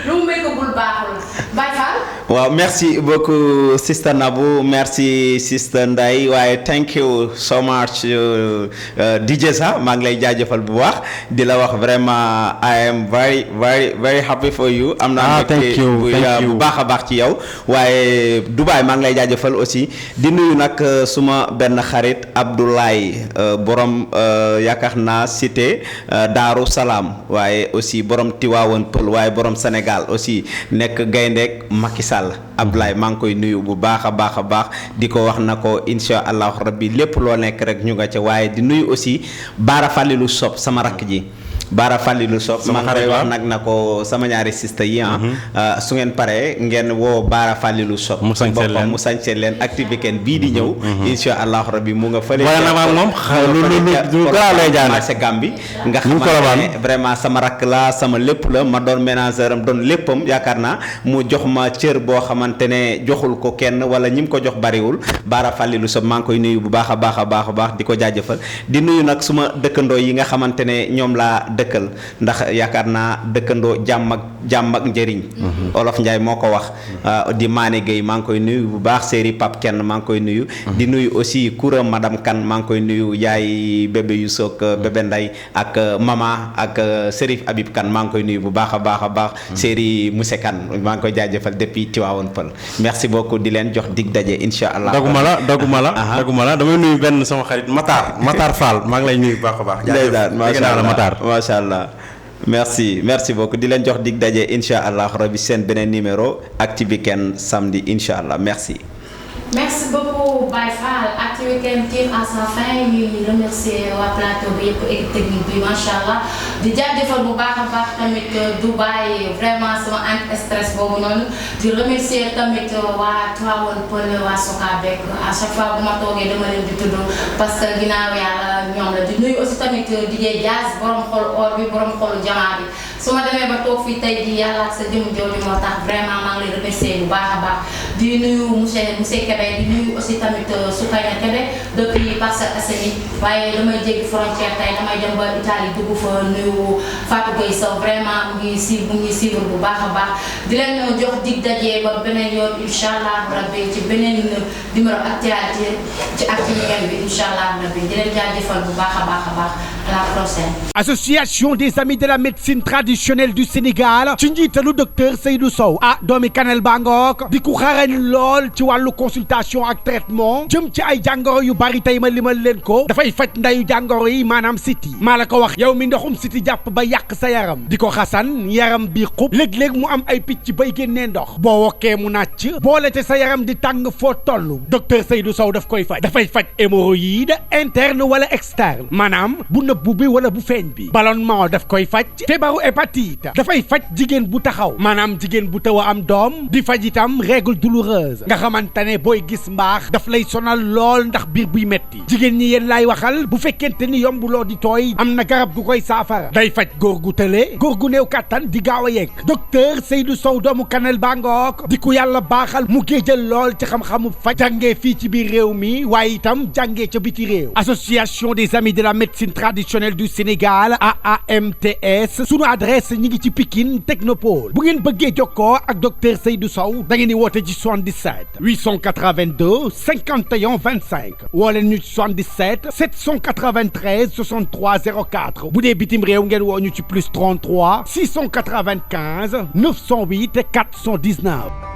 lu mu make up bul baaxul Baye Fall. waaw merci beaucoup Sista Nabou merci Sista Ndeye waaye thank you so much DJ Za maa ngi lay jaajëfal bu baax di la wax vraiment I am very very very happy for you. am naa mbégte bu baax a baax ci yow waaye Dubaay maa ngi lay jaajëfal aussi di nuyu nag suma benn xarit Abdoulaye borom yaakaar naa cité Daaru Salaam waaye aussi borom Tiwaawan Pël waaye borom Sénégal aussi nekk gayndeek Macky Sall Abdoulaye maa ngi koy nuyu bu baax a baax a baax di ko wax na ko incha allahu rabbi lépp loo nekk rek ñu nga ca waaye di nuyu aussi Baara Fallilou Sob sama rakk ji Baara Fallilou Sob maa ngi koy wax nag na ko sama ñaari sista yi su ngeen paree ngeen woo Baara Fallilou Sob mu sañseel leen activité bii di ñëw incha allahu rabbi mu nga fële moom lu garaaw lay jaane marché Gambi nga xamante ne vraiment sama rakk la sama lépp la ma doon ménageur am doon léppam yaakaar naa mu jox ma cër boo xamante ne joxul ko kenn wala ñi mu ko jox bariwul Baara Fallilou Sob maa ngi koy nuyu bu baax a baax a baax a baax di ko jaajëfal di nuyu nag suma dëkkandoo yi nga xamante ne ñoom laa dëkkal ndax yaakaar naa dëkkandoo jàmm ak njëriñ Olof Njaay moo ko wax di Mané Gueye maa ngi koy nuyu bu baax série Pape Kenn maa ngi koy nuyu di nuyu aussi Koura madame Kane maa ngi koy nuyu yaay bébé yu soog bébé Nday ak mama ak Serif Habib Kane maa ngi koy nuyu bu baax a baax a baax série Moussé Kane maa ngi koy jaajëfal depuis Tivaouane Peulh merci beaucoup di leen jox dig daje insha allah daguma la damay nuyu benn sama xarit Matar Fall maa ngi lay nuyu bu baax a baax Matar macha allah merci beaucoup di leen jox dig daje incha allah rabi seen beneen numéro Actu Weekend samedi incha allah merci beaucoup Baye Fall Actu Weekend tire à sa fin ñuy remercier waa plateau bi yëpp équipe technique bi macha allah di jaajëfal bu baax a baax tamit Dubaï vraiment sama anti stress boobu noonu di remercier tamit waa Tivaouane Peulh waa Sokabek à chaque fois bu ma toogee dama leen di tudd parce que ginnaaw yàlla ñoom la di nuyu aussi tamit DJ Jazz borom xol or bi borom xolu jamaa bi su ma demee ba toog fii tey di yàlla ak sa jëm jooju moo tax vraiment maa ngi lay remercier bu baax a baax di nuyu monsieur Kébé di nuyu aussi tamit Soukayna Kébé depuis Parcelles Assainies waaye damay jéggi frontière tey damay dem ba Italie dugg fa nuyu Fatou Gueye Sow vraiment mu ngi suivre bu baax a baax di leen jox dig daje ba beneen yoon incha allah rabbi ci beneen numéro actualité ci Actu Weekend bi incha allah rabbi di leen jaajëfal bu baax a baax la prochaine. Association des amis de la médecine traditionnelle du Sénégal ci njiitalu docteur Seydou Sow doomi Kanel Bangook di ku xarañ lool ci wàllu consultation ak traitement jëm ci ay jàngoro yu bari tey ma limal leen ko dafay faj ndayu jàngoro yi maanaam siti maa la ko wax yow mi ndoxum siti jàpp ba yàq sa yaram di ko xasan yaram bi xub léeg-léeg mu am ay picc bay génnee ndox boo wokkee mu nàcc boole te sa yaram di tàng foo toll docteur Seydou Sow daf koy faj dafay faj hémorroïde interne wala externe maanaam bu nëbbu bi wala bu feeñ bi ballonnement daf koy faj feebaru hépatite dafay faj jigéen bu taxaw maanaam jigéen bu taw a am doom di faj itam règle douloureuse nga xamante ne booy gis mbaax daf lay sonal lool ndax biir buy metti jigéen ñi yéen laay waxal bu fekkente ni yombuloo di tooy am na garab gu koy saafara day faj góor gu tële góor gu néew kàttan di gaaw a yegg docteur Seydou Sow doomu Kanel Bangook di ku yàlla baaxal mu géejal lool ci xam-xamu faj jàngee fii ci biir réew mi waaye itam jàngee ca biti réew association des amis de la médecine traditionnelle du Sénégal AAMTS sunu adresse ñi ngi ci Pikine Technopole bu ngeen bëggee jokkoo ak docteur Seydou Sow da ngeen di woote ci 77 882 51 25 woo leen ñu ci 77 793 63 04 bu dee bitim réew ngeen woo ñu ci plus 33 695 908 419